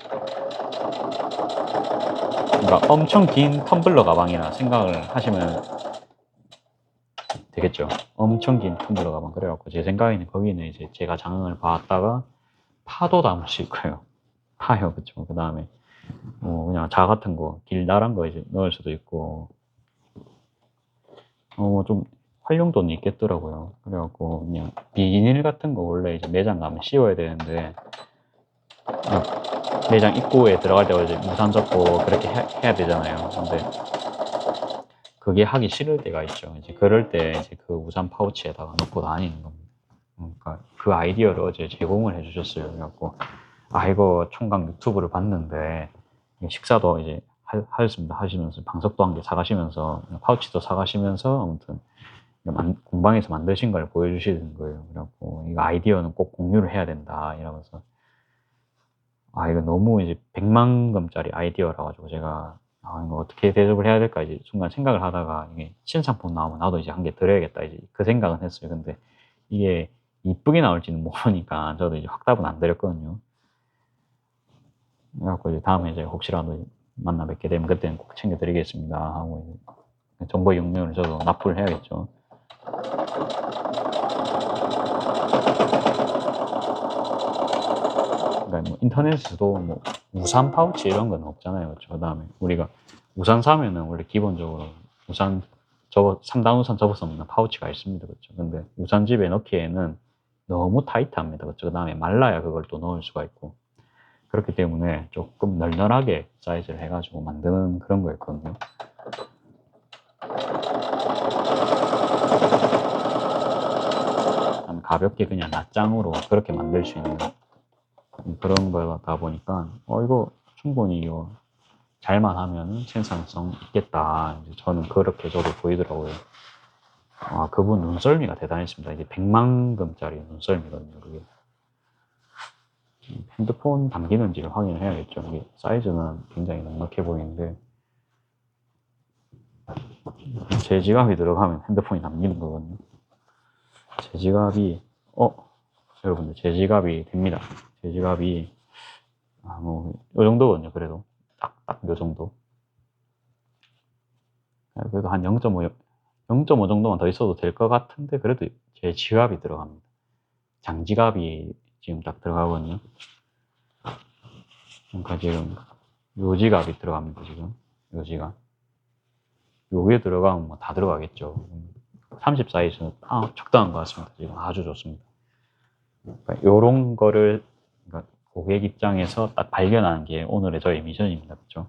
그러니까 엄청 긴 텀블러 가방이라 생각을 하시면 되겠죠. 엄청 긴 텀블러 가방. 그래갖고 제 생각에는 거기는 이제 제가 장을 봐왔다가 파도 담을 수 있고요. 파요, 그쵸. 그 다음에 그냥 자 같은 거 길다란 거 이제 넣을 수도 있고, 좀 활용도는 있겠더라고요. 그래갖고 그냥 비닐 같은 거 원래 이제 매장 가면 씌워야 되는데, 매장 입구에 들어갈 때 이제 무상 접고 그렇게 해야 되잖아요. 근데 그게 하기 싫을 때가 있죠. 이제 그럴 때 이제 그 우산 파우치에다가 넣고 다니는 겁니다. 그러니까 그 아이디어를 어제 제공을 해주셨어요. 그래갖고 이거 총각 유튜브를 봤는데 식사도 이제 하셨습니다. 하시면서 방석도 한 개 사가시면서 파우치도 사가시면서 아무튼 공방에서 만드신 걸 보여주시는 거예요. 그래갖고 이거 아이디어는 꼭 공유를 해야 된다 이러면서 이거 너무 이제 100만금짜리 아이디어라 가지고 제가 이거 어떻게 대접을 해야 될까 이제 순간 생각을 하다가 이게 신상품 나오면 나도 이제 한 개 드려야겠다 이제 그 생각은 했어요. 근데 이게 이쁘게 나올지는 모르니까 저도 이제 확답은 안 드렸거든요. 그래갖고 이제 다음에 이제 혹시라도 만나 뵙게 되면 그때는 꼭 챙겨드리겠습니다 하고 정보 용료를 저도 납부를 해야겠죠. 그러니까 뭐 인터넷에서도 뭐 우산 파우치 이런 건 없잖아요. 그렇죠? 그다음에 우리가 우산 사면은 원래 기본적으로 우산 3단 우산 접어서 먹는 파우치가 있습니다. 그렇죠? 근데 우산집에 넣기에는 너무 타이트합니다. 그렇죠? 그다음에 말라야 그걸 또 넣을 수가 있고 그렇기 때문에 조금 널널하게 사이즈를 해가지고 만드는 그런 거였거든요. 가볍게 그냥 낱장으로 그렇게 만들 수 있는 그런 거다 보니까 이거 충분히 이거 잘만 하면 생산성 있겠다. 저는 그렇게 저도 보이더라고요. 그분 눈썰미가 대단했습니다. 이게 100만금짜리 눈썰미거든요, 그게. 핸드폰 담기는지를 확인을 해야겠죠. 이게 사이즈는 굉장히 넉넉해 보이는데, 제 지갑이 들어가면 핸드폰이 담기는 거거든요. 제 지갑이, 여러분들, 제 지갑이 됩니다. 제 지갑이, 요 정도거든요, 그래도. 딱 요 정도. 그래도 한 0.5 정도만 더 있어도 될 것 같은데, 그래도 제 지갑이 들어갑니다. 장지갑이 지금 딱 들어가거든요. 그러니까 지금 요 지갑이 들어갑니다, 지금. 요 지갑. 요게 들어가면 뭐 다 들어가겠죠. 30 사이즈는 적당한 것 같습니다. 지금 아주 좋습니다. 그러니까 요런 거를 그러니까 고객 입장에서 딱 발견하는 게 오늘의 저의 미션입니다. 그렇죠?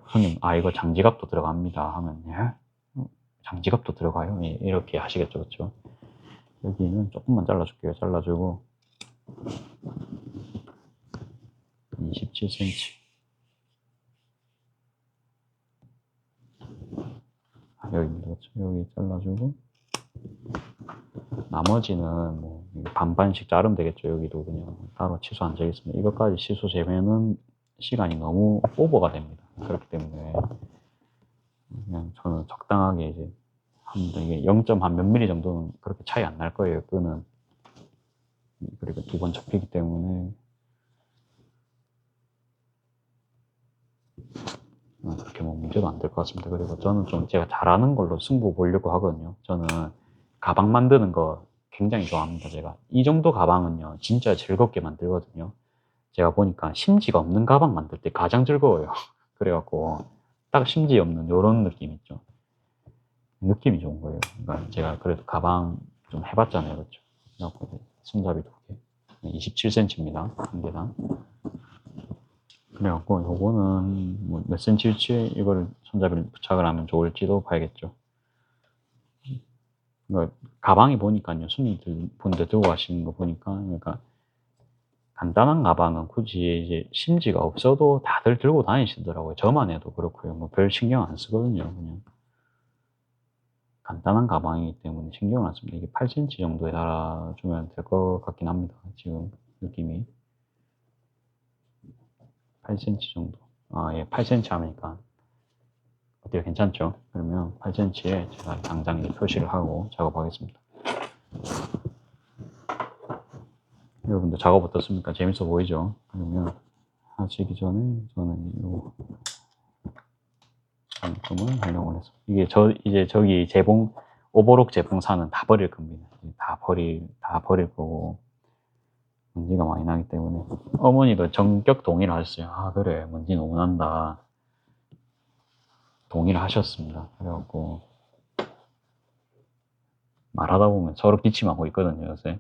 손님, 이거 장지갑도 들어갑니다. 하면, 장지갑도 들어가요? 이렇게 하시겠죠. 그렇죠? 여기는 조금만 잘라줄게요. 잘라주고, 27cm. 여기입니다. 그렇죠? 여기 잘라주고, 나머지는 뭐, 반반씩 자르면 되겠죠. 여기도 그냥 따로 치수 안 재겠습니다. 이것까지 치수 재면은 시간이 너무 오버가 됩니다. 그렇기 때문에, 그냥 저는 적당하게 이제, 이게 0. 한 몇 미리 정도는 그렇게 차이 안 날 거예요. 끈은. 그리고 2번 접히기 때문에 문제도 안 될 것 같습니다. 그리고 저는 좀 제가 잘하는 걸로 승부 보려고 하거든요. 저는 가방 만드는 거 굉장히 좋아합니다. 제가 이 정도 가방은요 진짜 즐겁게 만들거든요. 제가 보니까 심지가 없는 가방 만들 때 가장 즐거워요. 그래갖고 딱 심지 없는 이런 느낌 있죠. 느낌이 좋은 거예요. 그러니까 제가 그래도 가방 좀 해봤잖아요, 그렇죠? 그래갖고 손잡이 두 개, 27cm입니다. 한 개당. 그래갖고 요거는 뭐 몇 cm일지 이거를 손잡이를 부착을 하면 좋을지도 봐야겠죠. 그러니까 가방이 보니까요, 손님들 분들 들고 가시는 거 보니까, 그러니까 간단한 가방은 굳이 이제 심지가 없어도 다들 들고 다니시더라고요. 저만 해도 그렇고요. 뭐 별 신경 안 쓰거든요. 그냥 간단한 가방이기 때문에 신경을 안 씁니다. 이게 8cm 정도에 달아주면 될 것 같긴 합니다. 지금 느낌이 8cm 정도. 아, 예, 8cm 하니까 어때요? 괜찮죠? 그러면 8cm에 제가 당장 표시를 하고 작업하겠습니다. 여러분들 작업 어떻습니까? 재밌어 보이죠? 그러면 하시기 전에 저는 이 장점을 활용을 해서 이게 이제 저기 오버록 재봉사는 다 버릴 겁니다. 다 버릴 거고 먼지가 많이 나기 때문에 어머니도 전격 동의를 하셨어요. 아 그래 먼지 너무 난다. 동의를 하셨습니다. 그래갖고 말하다 보면 서로 기침하고 있거든요 요새.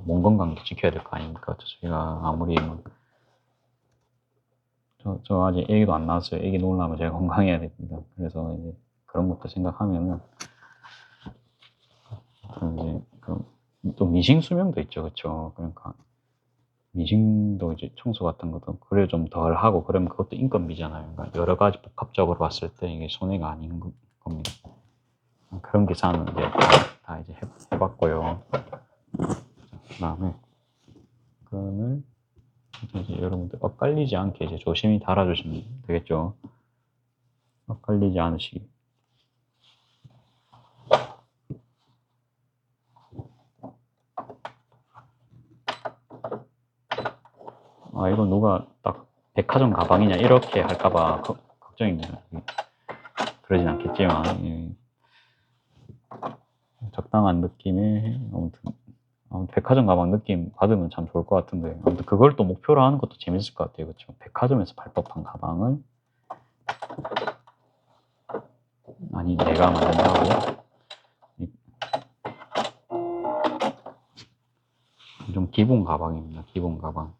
몸 건강도 지켜야 될 거 아닙니까? 저희가 아무리 저 아직 애기도 안 낳았어요. 애기 놓으려면 제가 건강해야 됩니다. 그래서 이제 그런 것도 생각하면은 이제 또 미싱 수명도 있죠, 그렇죠? 그러니까 미싱도 이제 청소 같은 것도 그래 좀 덜 하고 그러면 그것도 인건비잖아요. 그러니까 여러 가지 복합적으로 봤을 때 이게 손해가 아닌 겁니다. 그런 계산은 이제 다 이제 해봤고요. 그다음에 끈을 이제 여러분들 엇갈리지 않게 이제 조심히 달아주시면 되겠죠. 엇갈리지 않으시기. 아, 이거 누가 딱 백화점 가방이냐 이렇게 할까봐 걱정입니다. 그러진 않겠지만 예. 적당한 느낌의 아무튼 백화점 가방 느낌 받으면 참 좋을 것 같은데 아무튼 그걸 또 목표로 하는 것도 재밌을 것 같아요. 그렇죠? 백화점에서 팔 법한 가방을 아니 내가 만든다고 좀 기본 가방입니다. 기본 가방.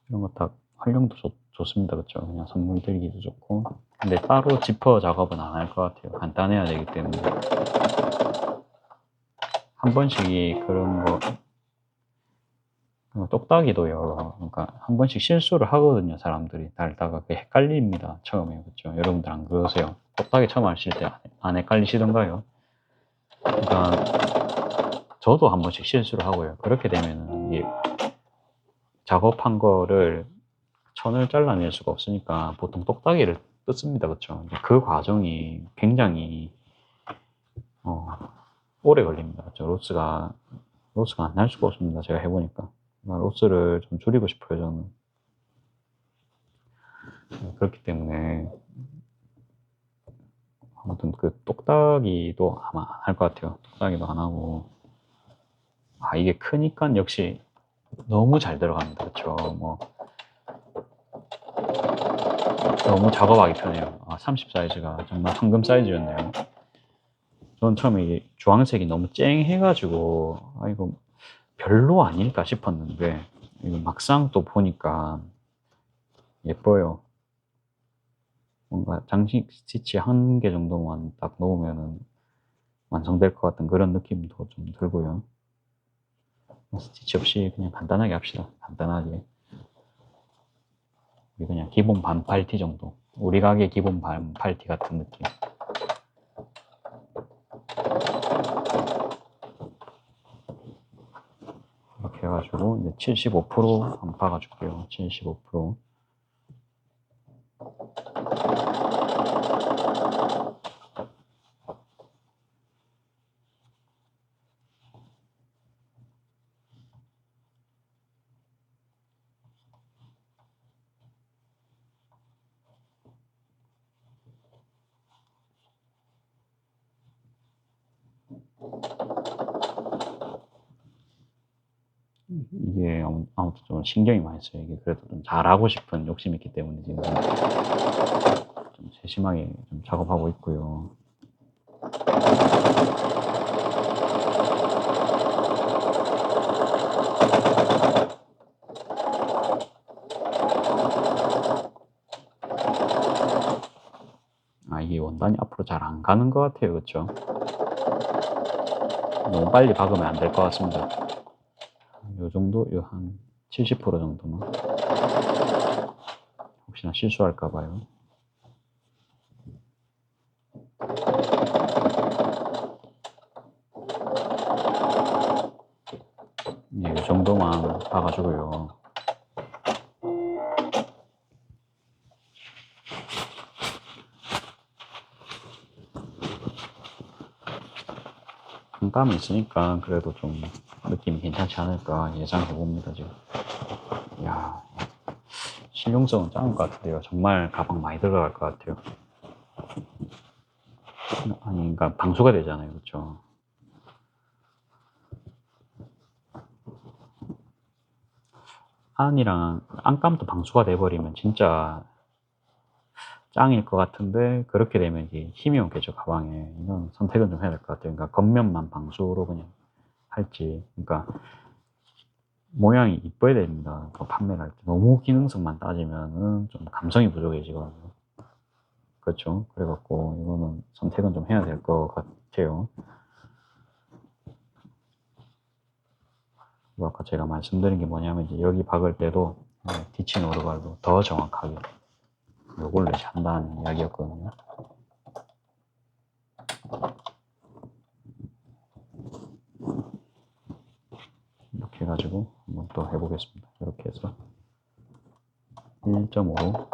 이런 거 다 활용도 좋습니다. 그렇죠? 그냥 선물 드리기도 좋고. 근데 따로 지퍼 작업은 안 할 것 같아요. 간단해야 되기 때문에. 한 번씩 그런 거, 똑딱이도요. 그러니까 한 번씩 실수를 하거든요. 사람들이 달다가 그게 헷갈립니다. 처음에. 그렇죠? 여러분들 안 그러세요? 똑딱이 처음 하실 때 안 헷갈리시던가요? 그러니까 저도 한 번씩 실수를 하고요. 그렇게 되면 이게 작업한 거를 천을 잘라낼 수가 없으니까 보통 똑딱이를 뜯습니다. 그렇죠? 그 과정이 굉장히 오래 걸립니다. 그렇죠? 로스가 안 날 수가 없습니다. 제가 해보니까 로스를 좀 줄이고 싶어요. 저는 그렇기 때문에 아무튼 그 똑딱이도 아마 안 할 것 같아요. 똑딱이도 안 하고 이게 크니까 역시 너무 잘 들어갑니다. 그렇죠? 뭐 너무 작업하기 편해요. 30 사이즈가 정말 황금 사이즈였네요. 전 처음에 이게 주황색이 너무 쨍해가지고 이거 별로 아닐까 싶었는데 이거 막상 또 보니까 예뻐요. 뭔가 장식 스티치 한 개 정도만 딱 놓으면 완성될 것 같은 그런 느낌도 좀 들고요. 스티치 없이 그냥 간단하게 합시다. 간단하게. 그냥 기본 반팔티 정도. 우리 가게 기본 반팔티 같은 느낌. 이렇게 해가지고 이제 75% 한 박아줄게요. 75%. 아무튼 좀 신경이 많이 써요. 이게 그래도 좀 잘하고 싶은 욕심이 있기 때문에 지금 좀 세심하게 좀 작업하고 있고요. 아, 이게 원단이 앞으로 잘 안 가는 것 같아요. 그쵸? 너무 빨리 박으면 안 될 것 같습니다. 요 정도? 요 한 70% 정도만. 혹시나 실수할까 봐요. 네, 요 정도만 박아주고요. 한감이 있으니까 그래도 좀 느낌이 괜찮지 않을까 예상해 봅니다, 지금. 이야, 실용성은 짱인 것 같은데요. 정말 가방 많이 들어갈 것 같아요. 아니, 그러니까 방수가 되잖아요. 그쵸? 안이랑 안감도 방수가 돼버리면 진짜 짱일 것 같은데, 그렇게 되면 이게 힘이 오겠죠, 가방에. 이건 선택은 좀 해야 될 것 같아요. 그러니까 겉면만 방수로 그냥 할지. 그러니까 모양이 이뻐야 됩니다. 판매를 할 때. 너무 기능성만 따지면은 좀 감성이 부족해지거든요. 그렇죠. 그래갖고 이거는 선택은 좀 해야 될 것 같아요. 그리고 아까 제가 말씀드린 게 뭐냐면 이제 여기 박을 때도 디치 노르발로 더 정확하게 요걸 내시 한다는 이야기였거든요. 이렇게 해가지고 한번 또 해보겠습니다. 이렇게 해서 1.5로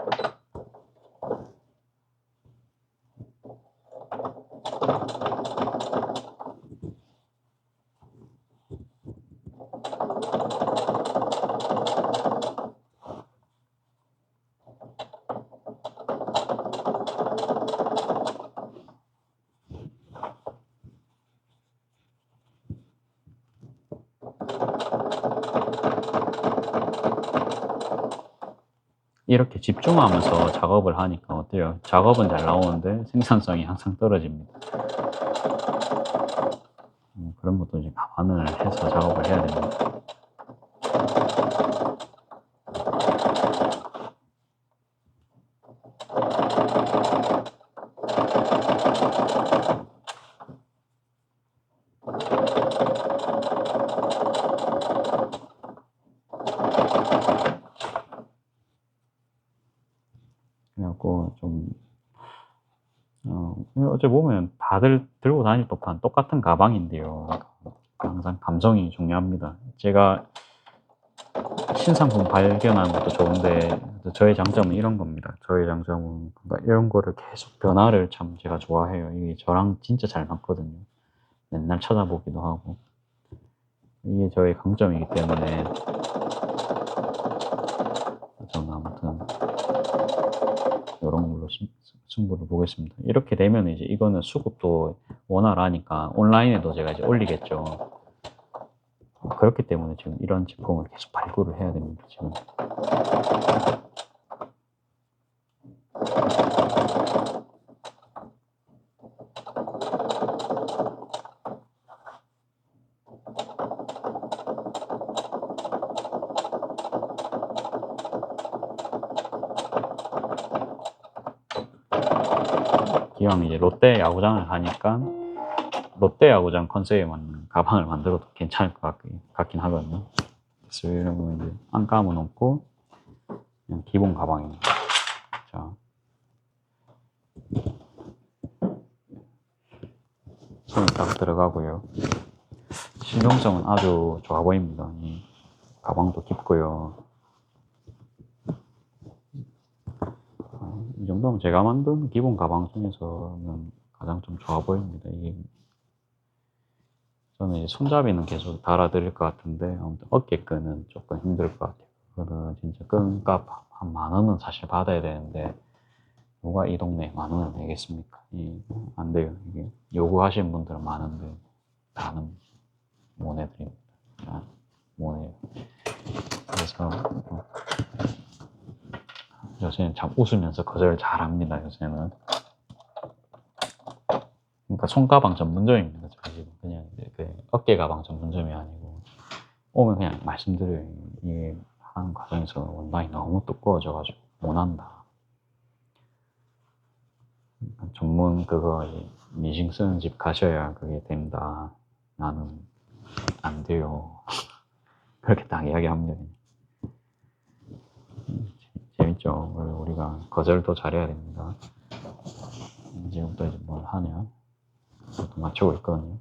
이렇게 집중하면서 작업을 하니까 어때요? 작업은 잘 나오는데 생산성이 항상 떨어집니다. 그런 것도 이제 감안을 해서 작업을 해야 됩니다. 그래갖고 좀 어째 보면 다들 들고 다닐 법한 똑같은 가방인데요. 항상 감성이 중요합니다. 제가 신상품 발견하는 것도 좋은데 저의 장점은 이런 겁니다. 저의 장점은 그러니까 이런 거를 계속 변화를 참 제가 좋아해요. 이게 저랑 진짜 잘 맞거든요. 맨날 찾아보기도 하고. 이게 저의 강점이기 때문에 저는 아무튼 이런 걸로 승부를 보겠습니다. 이렇게 되면 이제 이거는 수급도 원활하니까 온라인에도 제가 이제 올리겠죠. 그렇기 때문에 지금 이런 제품을 계속 발굴을 해야 됩니다, 지금. 기왕 이제 롯데 야구장을 가니까 롯데 야구장 컨셉에 맞는 가방을 만들어도 괜찮을 것 같긴 하거든요. 그래서 이런 거 이제 안감은 없고 그냥 기본 가방입니다. 자, 손이 딱 들어가고요. 실용성은 아주 좋아 보입니다. 이 가방도 깊고요. 이 정도면 제가 만든 기본 가방 중에서는 가장 좀 좋아 보입니다. 이게 저는 이제 손잡이는 계속 달아드릴 것 같은데 아무튼 어깨끈은 조금 힘들 것 같아요. 그거는 진짜 끈값 한 10,000원은 사실 받아야 되는데 누가 이 동네에 10,000원을 내겠습니까? 안 돼요. 이게 요구하시는 분들은 많은데 나는 못 해드립니다. 못 해요. 그래서 요새는 참 웃으면서 거절을 잘 합니다, 요새는. 그러니까 손가방 전문점입니다, 지금. 그냥 그 어깨 가방 전문점이 아니고. 오면 그냥 말씀드려요. 이게 하는 과정에서 원단이 너무 두꺼워져가지고 못한다. 전문 그거 미싱 쓰는 집 가셔야 그게 된다. 나는 안 돼요. 그렇게 딱 이야기합니다. 재밌죠. 우리가 거절도 잘해야 됩니다. 지금부터 이제 뭘 하냐. 그것도 맞추고 있거든요.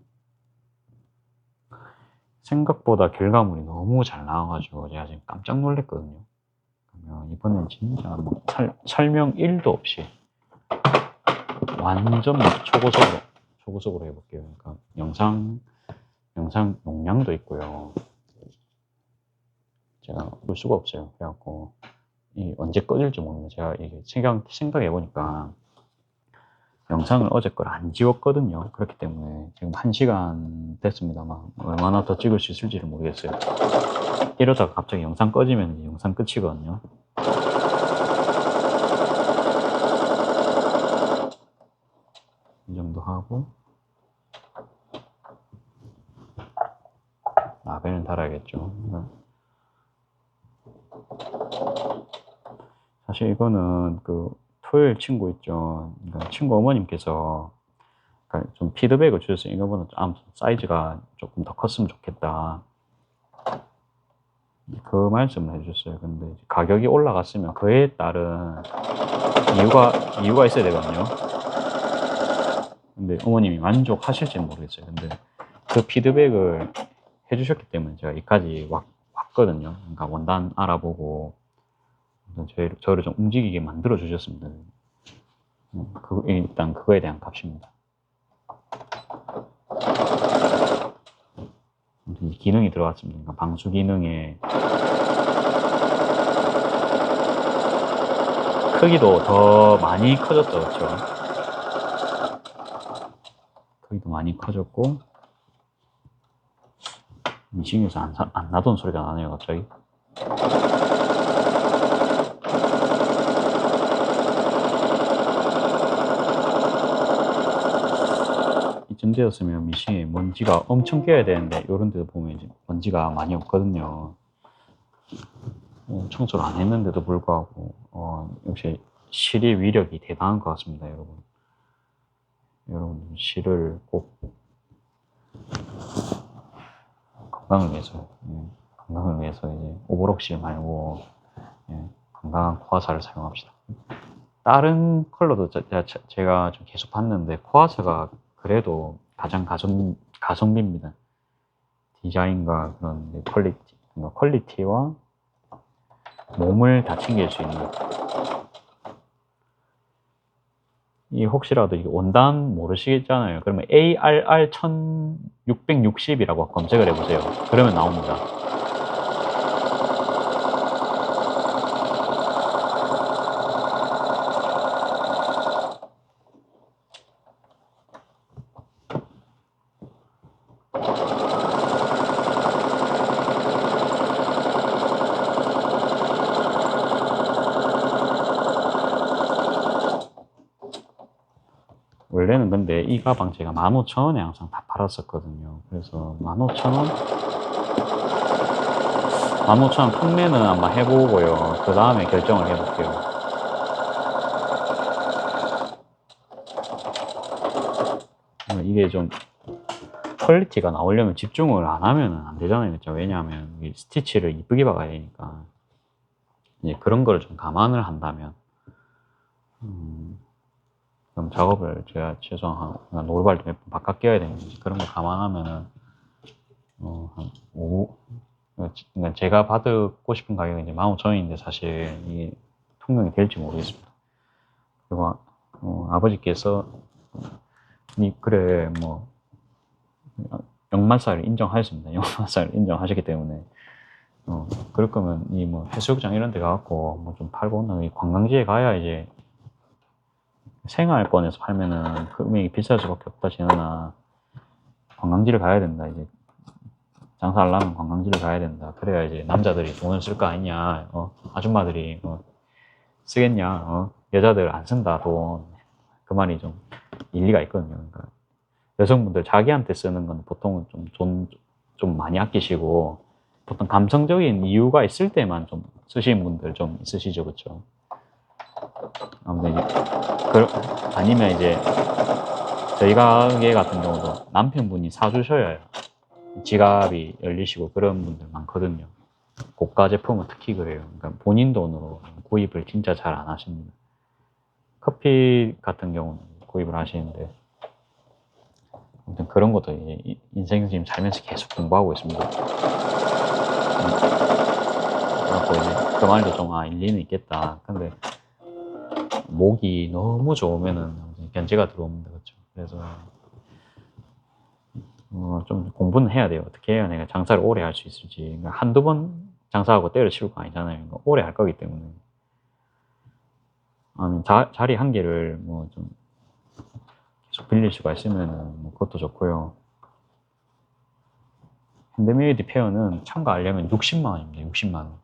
생각보다 결과물이 너무 잘 나와가지고 제가 지금 깜짝 놀랐거든요. 그러면 이번엔 진짜 뭐 설명 1도 없이 완전 막 초고속으로 해볼게요. 그러니까 영상 용량도 있고요. 제가 볼 수가 없어요. 그래갖고 언제 꺼질지 모르는데 제가 이게 생각해보니까 영상을 어제 걸 안 지웠거든요. 그렇기 때문에 지금 1시간 됐습니다만 얼마나 더 찍을 수 있을지를 모르겠어요. 이러다가 갑자기 영상 꺼지면 이제 영상 끝이거든요. 이 정도 하고 라벨은 달아야겠죠. 사실 이거는 그 토요일 친구 있죠. 그러니까 친구 어머님께서 그러니까 좀 피드백을 주셨어요. 이거보다 좀 사이즈가 조금 더 컸으면 좋겠다. 그 말씀을 해주셨어요. 근데 가격이 올라갔으면 그에 따른 이유가 있어야 되거든요. 근데 어머님이 만족하실지는 모르겠어요. 근데 그 피드백을 해주셨기 때문에 제가 여기까지 왔거든요. 그러니까 원단 알아보고 저를 좀 움직이게 만들어 주셨습니다. 일단 그거에 대한 값입니다. 이 기능이 들어갔습니다. 그러니까 방수 기능에 크기도 더 많이 커졌죠, 그렇죠? 크기도 많이 커졌고 미싱에서 안 나던 소리가 나네요, 갑자기. 이쯤 되었으면 미싱에 먼지가 엄청 껴야 되는데 이런 데도 보면 이제 먼지가 많이 없거든요. 청소를 안 했는데도 불구하고 역시 실의 위력이 대단한 것 같습니다, 여러분. 여러분 실을 꼭 건강을 위해서 이제 오버록실 말고 건강한 코화사를 사용합시다. 다른 컬러도 제가 좀 계속 봤는데 코화사가 그래도 가장 가성비입니다. 디자인과 그런 퀄리티와 몸을 다 챙길 수 있는. 이 혹시라도 이 원단 모르시겠잖아요. 그러면 ARR 1660이라고 검색을 해보세요. 그러면 나옵니다. 원래는 근데 이 가방 제가 15,000원에 항상 다 팔았었거든요. 그래서 15,000원? 15,000원 판매는 아마 해보고요. 그 다음에 결정을 해볼게요. 이게 좀 퀄리티가 나오려면 집중을 안 하면 안 되잖아요. 그렇죠? 왜냐하면 스티치를 이쁘게 박아야 되니까. 이제 그런 걸 좀 감안을 한다면 그럼 작업을 제가 최소한 노루발도 몇 번 바꿔 껴야 되는지 그런 걸 감안하면은 한 5, 그러니까 제가 받고 싶은 가격은 이제 15,000원인데 사실 이게 통용이 될지 모르겠습니다. 그리고 아버지께서 그래 뭐 역마살을 인정하셨습니다. 역마살을 인정하셨기 때문에 그럴 거면 이 뭐 해수욕장 이런 데 가갖고 뭐 좀 팔고 온다. 관광지에 가야 이제 생활권에서 팔면은 금액이 비쌀 수밖에 없다, 지는아. 관광지를 가야 된다, 이제. 장사하려면 관광지를 가야 된다. 그래야 이제 남자들이 돈을 쓸 거 아니냐. 아줌마들이 쓰겠냐. 여자들 안 쓴다, 돈. 그 말이 좀 일리가 있거든요. 그러니까 여성분들 자기한테 쓰는 건 보통은 좀 많이 아끼시고, 보통 감성적인 이유가 있을 때만 좀 쓰시는 분들 좀 있으시죠, 그쵸? 아무튼 이제, 아니면 이제, 저희 가게 같은 경우도 남편분이 사주셔야 해요. 지갑이 열리시고 그런 분들 많거든요. 고가 제품은 특히 그래요. 그러니까 본인 돈으로 구입을 진짜 잘 안 하십니다. 커피 같은 경우는 구입을 하시는데, 아무튼 그런 것도 이제 인생 지금 살면서 계속 공부하고 있습니다. 그래갖고 이제 그 말도 좀 일리는 있겠다. 근데 목이 너무 좋으면은 견제가 들어옵니다. 그렇죠? 그래서 좀 공부는 해야 돼요. 어떻게 해야 내가 장사를 오래 할 수 있을지. 그러니까 한두 번 장사하고 때려치울 거 아니잖아요. 그러니까 오래 할 거기 때문에. 아니면 자리 한 개를 뭐 좀 계속 빌릴 수가 있으면 뭐 그것도 좋고요. 핸드메이드 페어는 참가하려면 60만 원입니다. 60만 원.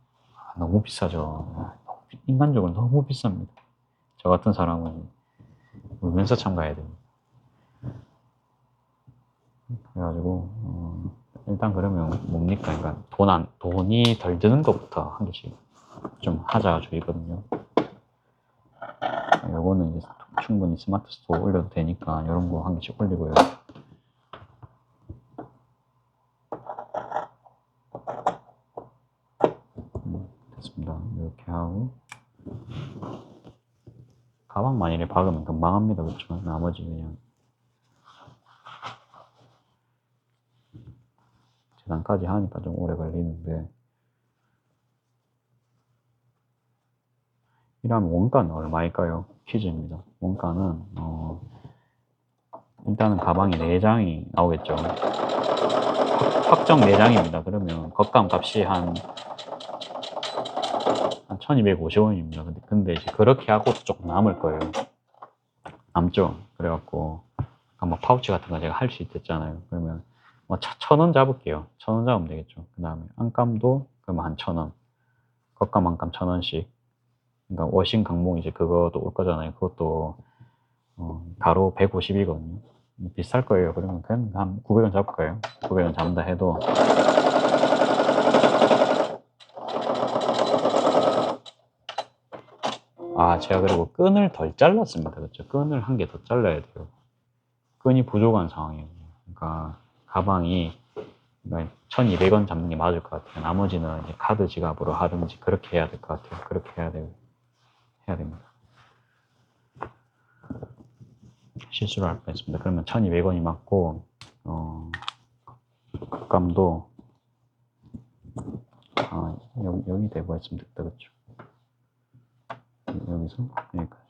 너무 비싸죠. 인간적으로 너무 비쌉니다. 저 같은 사람은 울면서 참가해야 됩니다. 그래가지고 일단 그러면 뭡니까? 그러니까 돈이 덜 드는 것부터 한 개씩 좀 하자 주의거든요. 요거는 이제 충분히 스마트 스토어 올려도 되니까 이런 거 한 개씩 올리고요. 됐습니다. 이렇게 하고 가방 만일에 박으면 금방 합니다. 그렇죠? 나머지 그냥 재단까지 하니까 좀 오래 걸리는데, 이러면 원가는 얼마일까요? 퀴즈입니다. 원가는 일단은 가방이 4장이 나오겠죠. 확정 4장입니다. 그러면 겉감 값이 한 1250원입니다. 근데 이제 그렇게 하고도 조금 남을 거예요. 남죠. 그래갖고 뭐 파우치 같은 거 제가 할 수 있댔잖아요. 그러면 뭐 1,000원 잡을게요. 1,000원 잡으면 되겠죠. 그 다음에 안감도 그러면 한 1,000원. 겉감 안감 1,000원씩. 그러니까 워싱 강몽 이제 그것도 올 거잖아요. 그것도 가로 150이거든요. 비쌀 거예요. 그러면 그냥 한 900원 잡을까요? 900원 잡는다 해도 제가 그리고 끈을 덜 잘랐습니다. 그렇죠? 끈을 한 개 더 잘라야 돼요. 끈이 부족한 상황이에요. 그러니까 가방이 1,200원 잡는 게 맞을 것 같아요. 나머지는 이제 카드 지갑으로 하든지 그렇게 해야 될 것 같아요. 그렇게 해야 됩니다. 실수를 할 뻔했습니다. 그러면 1,200원이 맞고, 겉감도 여기 대고 했으면 됐다, 그렇죠? 여기서 여기까지.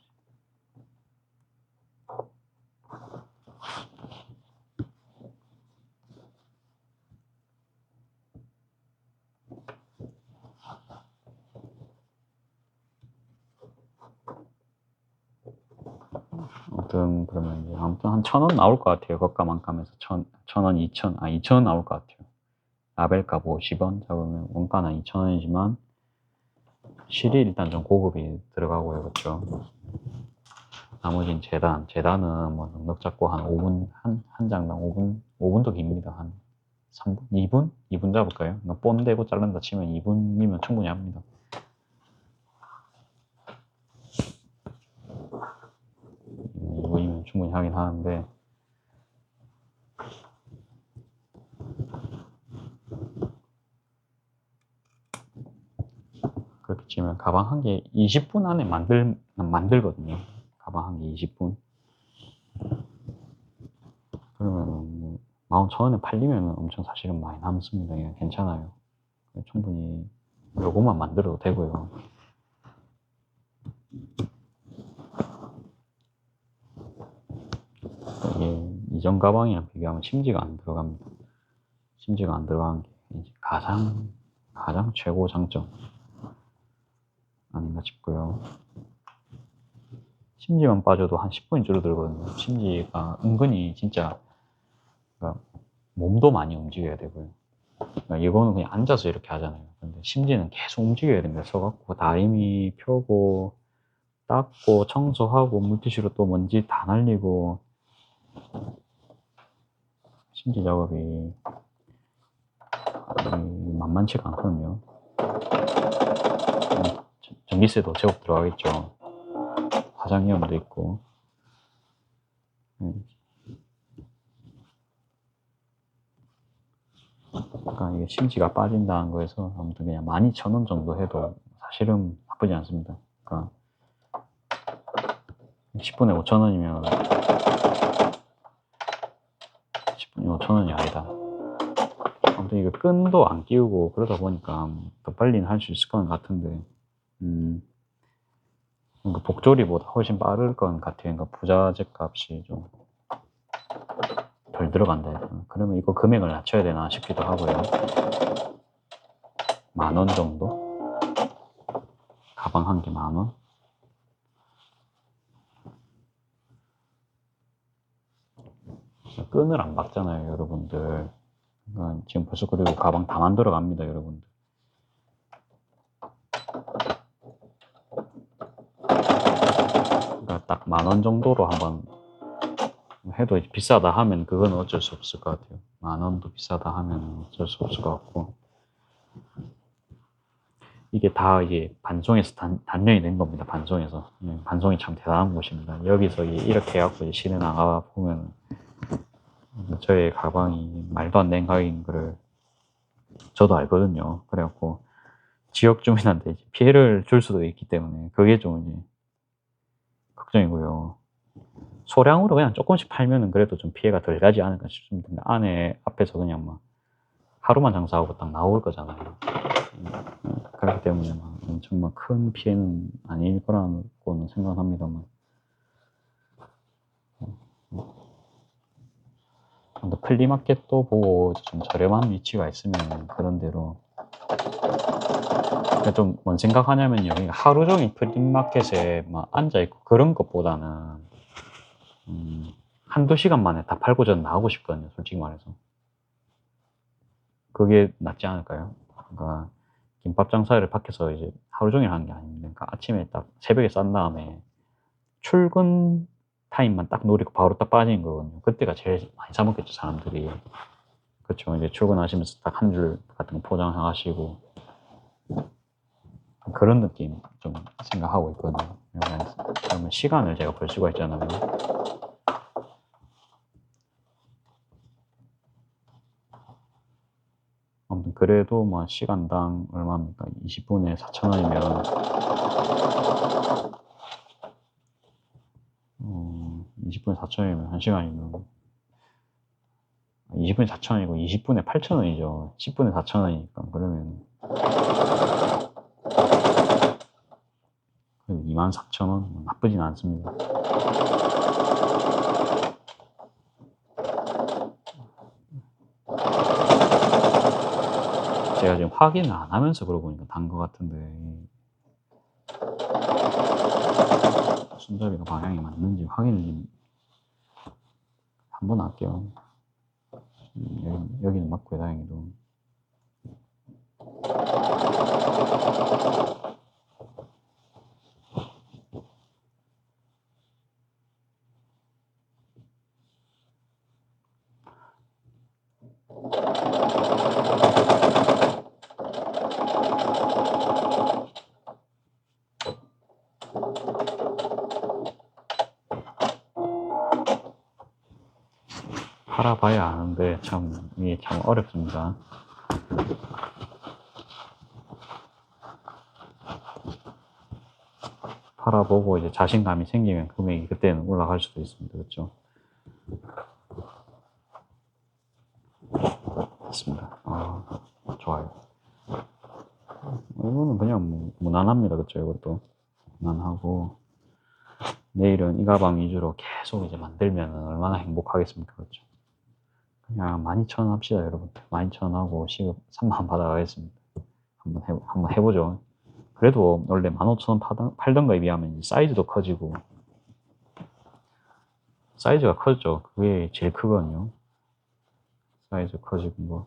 아무튼 그러면 이제 아무튼 한 1,000원 나올 것 같아요. 겉감 안감에서 1,000원, 2,000원 나올 것 같아요. 라벨값 50원 잡으면 원가는 2,000원이지만 실이 일단 좀 고급이 들어가고요, 그렇죠? 나머지는 재단은 뭐 넉넉 잡고 한 5분, 한 장당 5분도 깁니다. 한 3분? 2분? 2분 잡을까요? 본 대고 자른다 치면 2분이면 충분히 합니다. 이분이면 충분히 하긴 하는데, 그렇게 치면 가방 한 개 20분 안에 만들거든요. 가방 한 개 20분. 그러면 11,000원에 팔리면 엄청 사실은 많이 남습니다. 괜찮아요. 충분히 요것만 만들어도 되고요. 이게 이전 가방이랑 비교하면 심지가 안 들어갑니다. 심지가 안 들어가는 게 이제 가장 최고 장점 아닌가 싶고요. 심지만 빠져도 한 10분이 줄어들거든요. 심지가 은근히 진짜, 그러니까 몸도 많이 움직여야 되고요. 그러니까 이거는 그냥 앉아서 이렇게 하잖아요. 근데 심지는 계속 움직여야 됩니다. 서갖고 다리미 펴고 닦고 청소하고 물티슈로 또 먼지 다 날리고 심지 작업이 만만치가 않거든요. 전기세도 제법 들어가겠죠. 화장 위험도 있고. 그러니까 이게 심지가 빠진다는 거에서 아무튼 그냥 12,000원 정도 해도 사실은 나쁘지 않습니다. 그러니까 10분에 5,000원이면 10분에 5,000원이 아니다. 아무튼 이거 끈도 안 끼우고 그러다 보니까 더 빨리는 할 수 있을 것 같은데 그러니까 복조리보다 훨씬 빠를 것 같아요. 그러니까 부자재 값이 좀 덜 들어간다. 그러면 이거 금액을 낮춰야 되나 싶기도 하고요. 10,000원 정도? 가방 한 개 10,000원? 끈을 안 박잖아요, 여러분들. 그러니까 지금 벌써 그리고 가방 다 만들어 갑니다, 여러분들. 그러니까 딱 10,000원 정도로 한번 해도 비싸다 하면 그건 어쩔 수 없을 것 같아요. 10,000원도 비싸다 하면 어쩔 수 없을 것 같고. 이게 다 이게 반송에서 단련이 된 겁니다. 반송에서. 반송이 참 대단한 곳입니다. 여기서 이렇게 해갖고 시내 나가 보면 저의 가방이 말도 안 되는 가격인 거를 저도 알거든요. 그래갖고 지역 주민한테 피해를 줄 수도 있기 때문에 그게 좀 이제 걱정이고요. 소량으로 그냥 조금씩 팔면은 그래도 좀 피해가 덜 가지 않을까 싶습니다. 안에 앞에서 그냥 막 하루만 장사하고 딱 나올 거잖아요. 그렇기 때문에 막 정말 큰 피해는 아닐 거라고는 생각합니다만. 근데 플리마켓도 보고 좀 저렴한 위치가 있으면 그런 대로. 좀 뭔 생각하냐면요. 하루 종일 플리마켓에 막 앉아있고 그런 것보다는 한두 시간 만에 다 팔고 저는 나가고 싶거든요. 솔직히 말해서. 그게 낫지 않을까요? 그러니까 김밥 장사를 밖에서 이제 하루 종일 하는 게 아닙니다. 그러니까 아침에 딱 새벽에 싼 다음에 출근 타임만 딱 노리고 바로 딱 빠지는 거거든요. 그때가 제일 많이 사 먹겠죠, 사람들이. 그렇죠. 이제 출근하시면서 딱 한 줄 같은 거 포장하시고 그런 느낌 좀 생각하고 있거든요. 그러면 시간을 제가 벌 수가 있잖아요. 아무튼 그래도 뭐 시간당 얼마입니까? 20분에 4,000원이면 20분에 4,000원이면 1시간이면 20분에 4,000원이고 20분에 8,000원이죠. 10분에 4,000원이니까 그러면 24,000원 나쁘진 않습니다. 제가 지금 확인을 안 하면서 그러고 보니까 단 것 같은데 손잡이가 방향이 맞는지 확인을 한번 할게요. 여기는 맞고요, 다행히도. 팔아봐야 아는데 참 이게 참 어렵습니다. 팔아보고 이제 자신감이 생기면 금액이 그때는 올라갈 수도 있습니다. 그렇죠? 됐습니다. 좋아요. 이거는 그냥 뭐 무난합니다. 그렇죠? 이것도 무난하고 내일은 이 가방 위주로 계속 이제 만들면 얼마나 행복하겠습니까? 그렇죠? 그냥 12,000원 합시다, 여러분. 12,000원 하고 시급 3만 받아가겠습니다. 한번 해보죠. 그래도 원래 15,000원 팔던 거에 비하면 사이즈도 커지고 사이즈가 커졌죠. 그게 제일 크거든요. 사이즈 커지고 뭐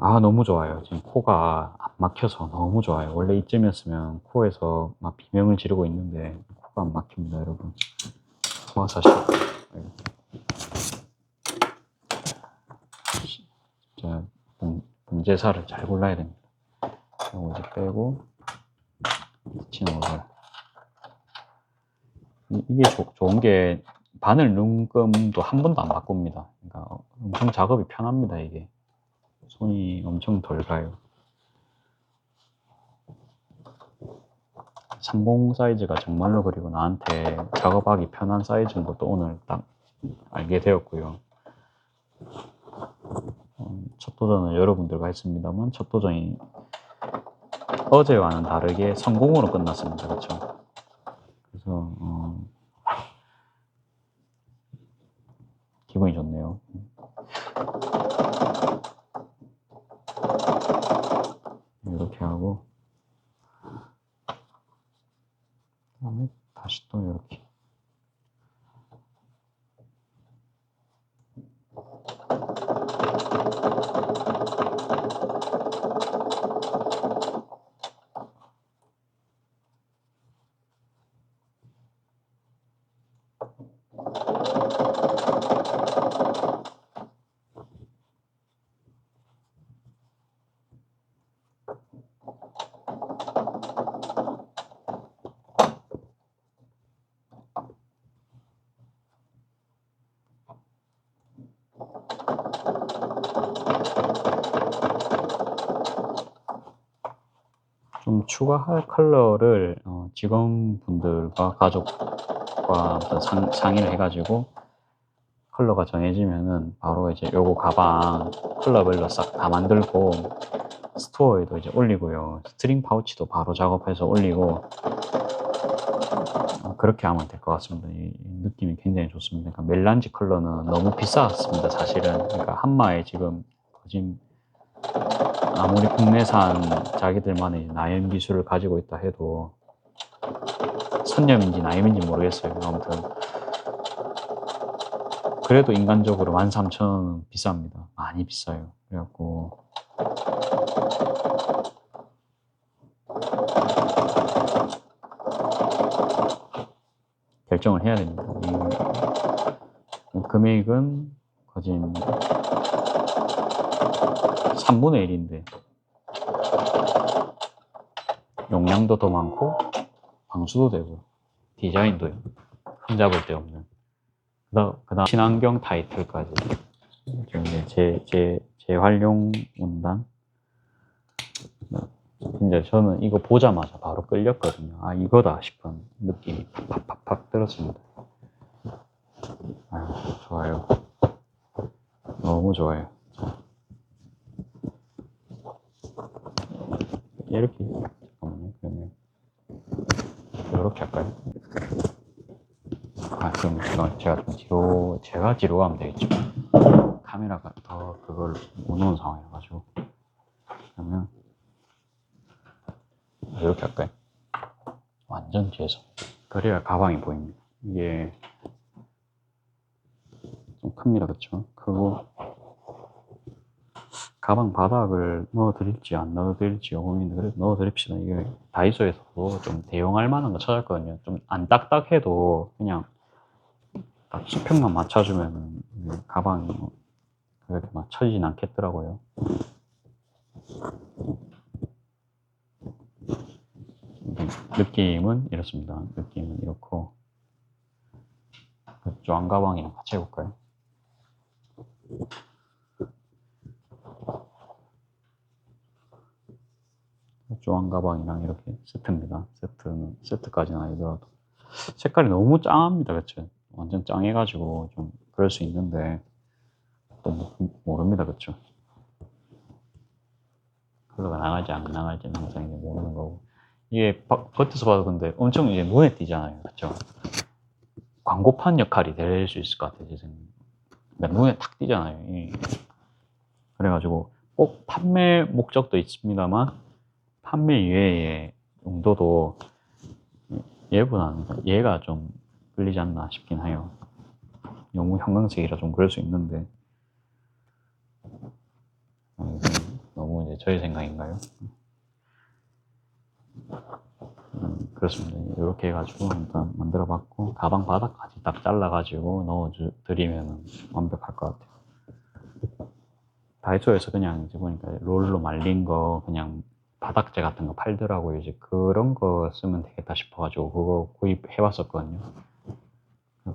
너무 좋아요. 지금 코가 안 막혀서 너무 좋아요. 원래 이쯤이었으면 코에서 막 비명을 지르고 있는데 코가 안 막힙니다, 여러분. 와, 사실. 진짜 분재살을 잘 골라야 됩니다. 이거 이제 빼고 치는 거를. 이게 좋은 게 바늘 눈금도 한 번도 안 바꿉니다. 그러니까 엄청 작업이 편합니다, 이게. 손이 엄청 덜 가요. 30 사이즈가 정말로 그리고 나한테 작업하기 편한 사이즈인 것도 오늘 딱 알게 되었고요. 첫 도전은 여러분들과 했습니다만 첫 도전이 어제와는 다르게 성공으로 끝났습니다. 그렇죠? 그래서 기분이 좋네요. 이렇게 하고 그다음에 다시 또 이렇게. 좀 추가할 컬러를 직원분들과 가족과 상의를 해가지고 컬러가 정해지면은 바로 이제 요거 가방 컬러별로 싹 다 만들고 스토어에도 이제 올리고요. 스트링 파우치도 바로 작업해서 올리고 그렇게 하면 될 것 같습니다. 이 느낌이 굉장히 좋습니다. 그러니까 멜란지 컬러는 너무 비쌌습니다, 사실은. 그러니까 한마에 지금 아무리 국내산 자기들만의 나염 기술을 가지고 있다 해도 선염인지 나염인지 모르겠어요. 아무튼 그래도 인간적으로 13,000원 비쌉니다. 많이 비싸요. 그래갖고 결정을 해야 됩니다. 이 금액은 거진 3분의 1인데 용량도 더 많고 방수도 되고 디자인도요. 흠잡을 데 없는. 그다음 친환경 타이틀까지. 이제 재활용 원단. 진짜 저는 이거 보자마자 바로 끌렸거든요. 아, 이거다 싶은 느낌이 팍팍팍 들었습니다. 아유, 좋아요. 너무 좋아요. 이렇게, 잠깐만요. 그러면 이렇게 할까요? 그럼 이건 제가 뒤로 가면 되겠죠. 카메라가 더 그걸 못 놓은 상황이어가지고. 그러면 이렇게 할까요? 완전 뒤에서. 그래야 가방이 보입니다. 이게 좀 큽니다. 그쵸? 크고 가방 바닥을 넣어드릴지 안 넣어드릴지 고민인데 그래도 넣어드립시다. 이게 다이소에서도 좀 대용할 만한 거 찾았거든요. 좀 안 딱딱해도 그냥 딱 수평만 맞춰주면 가방이 그렇게 맞춰지진 않겠더라고요. 느낌은 이렇습니다. 느낌은 이렇고 조안 가방이랑 같이 해볼까요? 조안 가방이랑 이렇게 세트입니다. 세트까지는 아니더라도 색깔이 너무 짱합니다. 그쵸? 완전 짱해가지고 좀 그럴 수 있는데 또 모릅니다. 그쵸? 컬러가 나갈지 안 나갈지는 항상 이제 모르는 거고 이게 겉에서 봐도 근데 엄청 이제 눈에 띄잖아요. 그쵸? 광고판 역할이 될 수 있을 것 같아요. 제 생각에. 그러니까 눈에 탁 띄잖아요. 그래가지고 꼭 판매 목적도 있습니다만 판매 이외의 용도도 얘가 좀 끌리지 않나 싶긴 해요. 너무 형광색이라 좀 그럴 수 있는데 너무 이제 저의 생각인가요? 그렇습니다. 이렇게 해가지고 일단 만들어 봤고, 가방 바닥까지 딱 잘라가지고 넣어드리면 완벽할 것 같아요. 다이소에서 그냥 이제 보니까 롤로 말린 거 그냥 바닥재 같은 거 팔더라고요. 이제 그런 거 쓰면 되겠다 싶어가지고 그거 구입해 왔었거든요.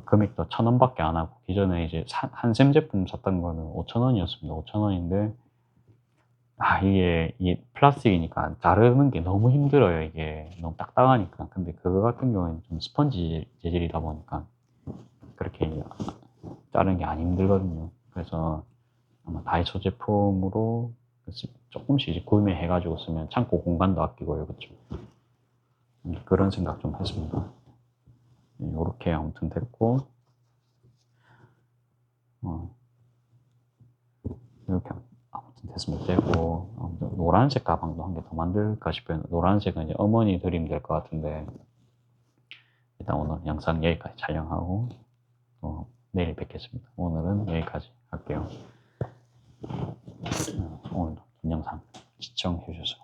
금액도 1,000원밖에 안 하고, 기존에 이제 한샘 제품 샀던 거는 5,000원이었습니다. 5,000원인데 이게 플라스틱이니까 자르는 게 너무 힘들어요. 이게 너무 딱딱하니까. 근데 그거 같은 경우에는 좀 스펀지 재질이다 보니까 그렇게 자르는 게 안 힘들거든요. 그래서 아마 다이소 제품으로 조금씩 이제 구매해가지고 쓰면 창고 공간도 아끼고요. 그쵸? 그런 생각 좀 했습니다. 이렇게 아무튼 됐고, 이렇게 아무튼 됐으면 되고, 아무튼 노란색 가방도 한 개 더 만들까 싶어요. 노란색은 이제 어머니 드리면 될 것 같은데, 일단 오늘 영상 여기까지 촬영하고, 내일 뵙겠습니다. 오늘은 여기까지 할게요. 오늘도 긴 영상 시청해 주셔서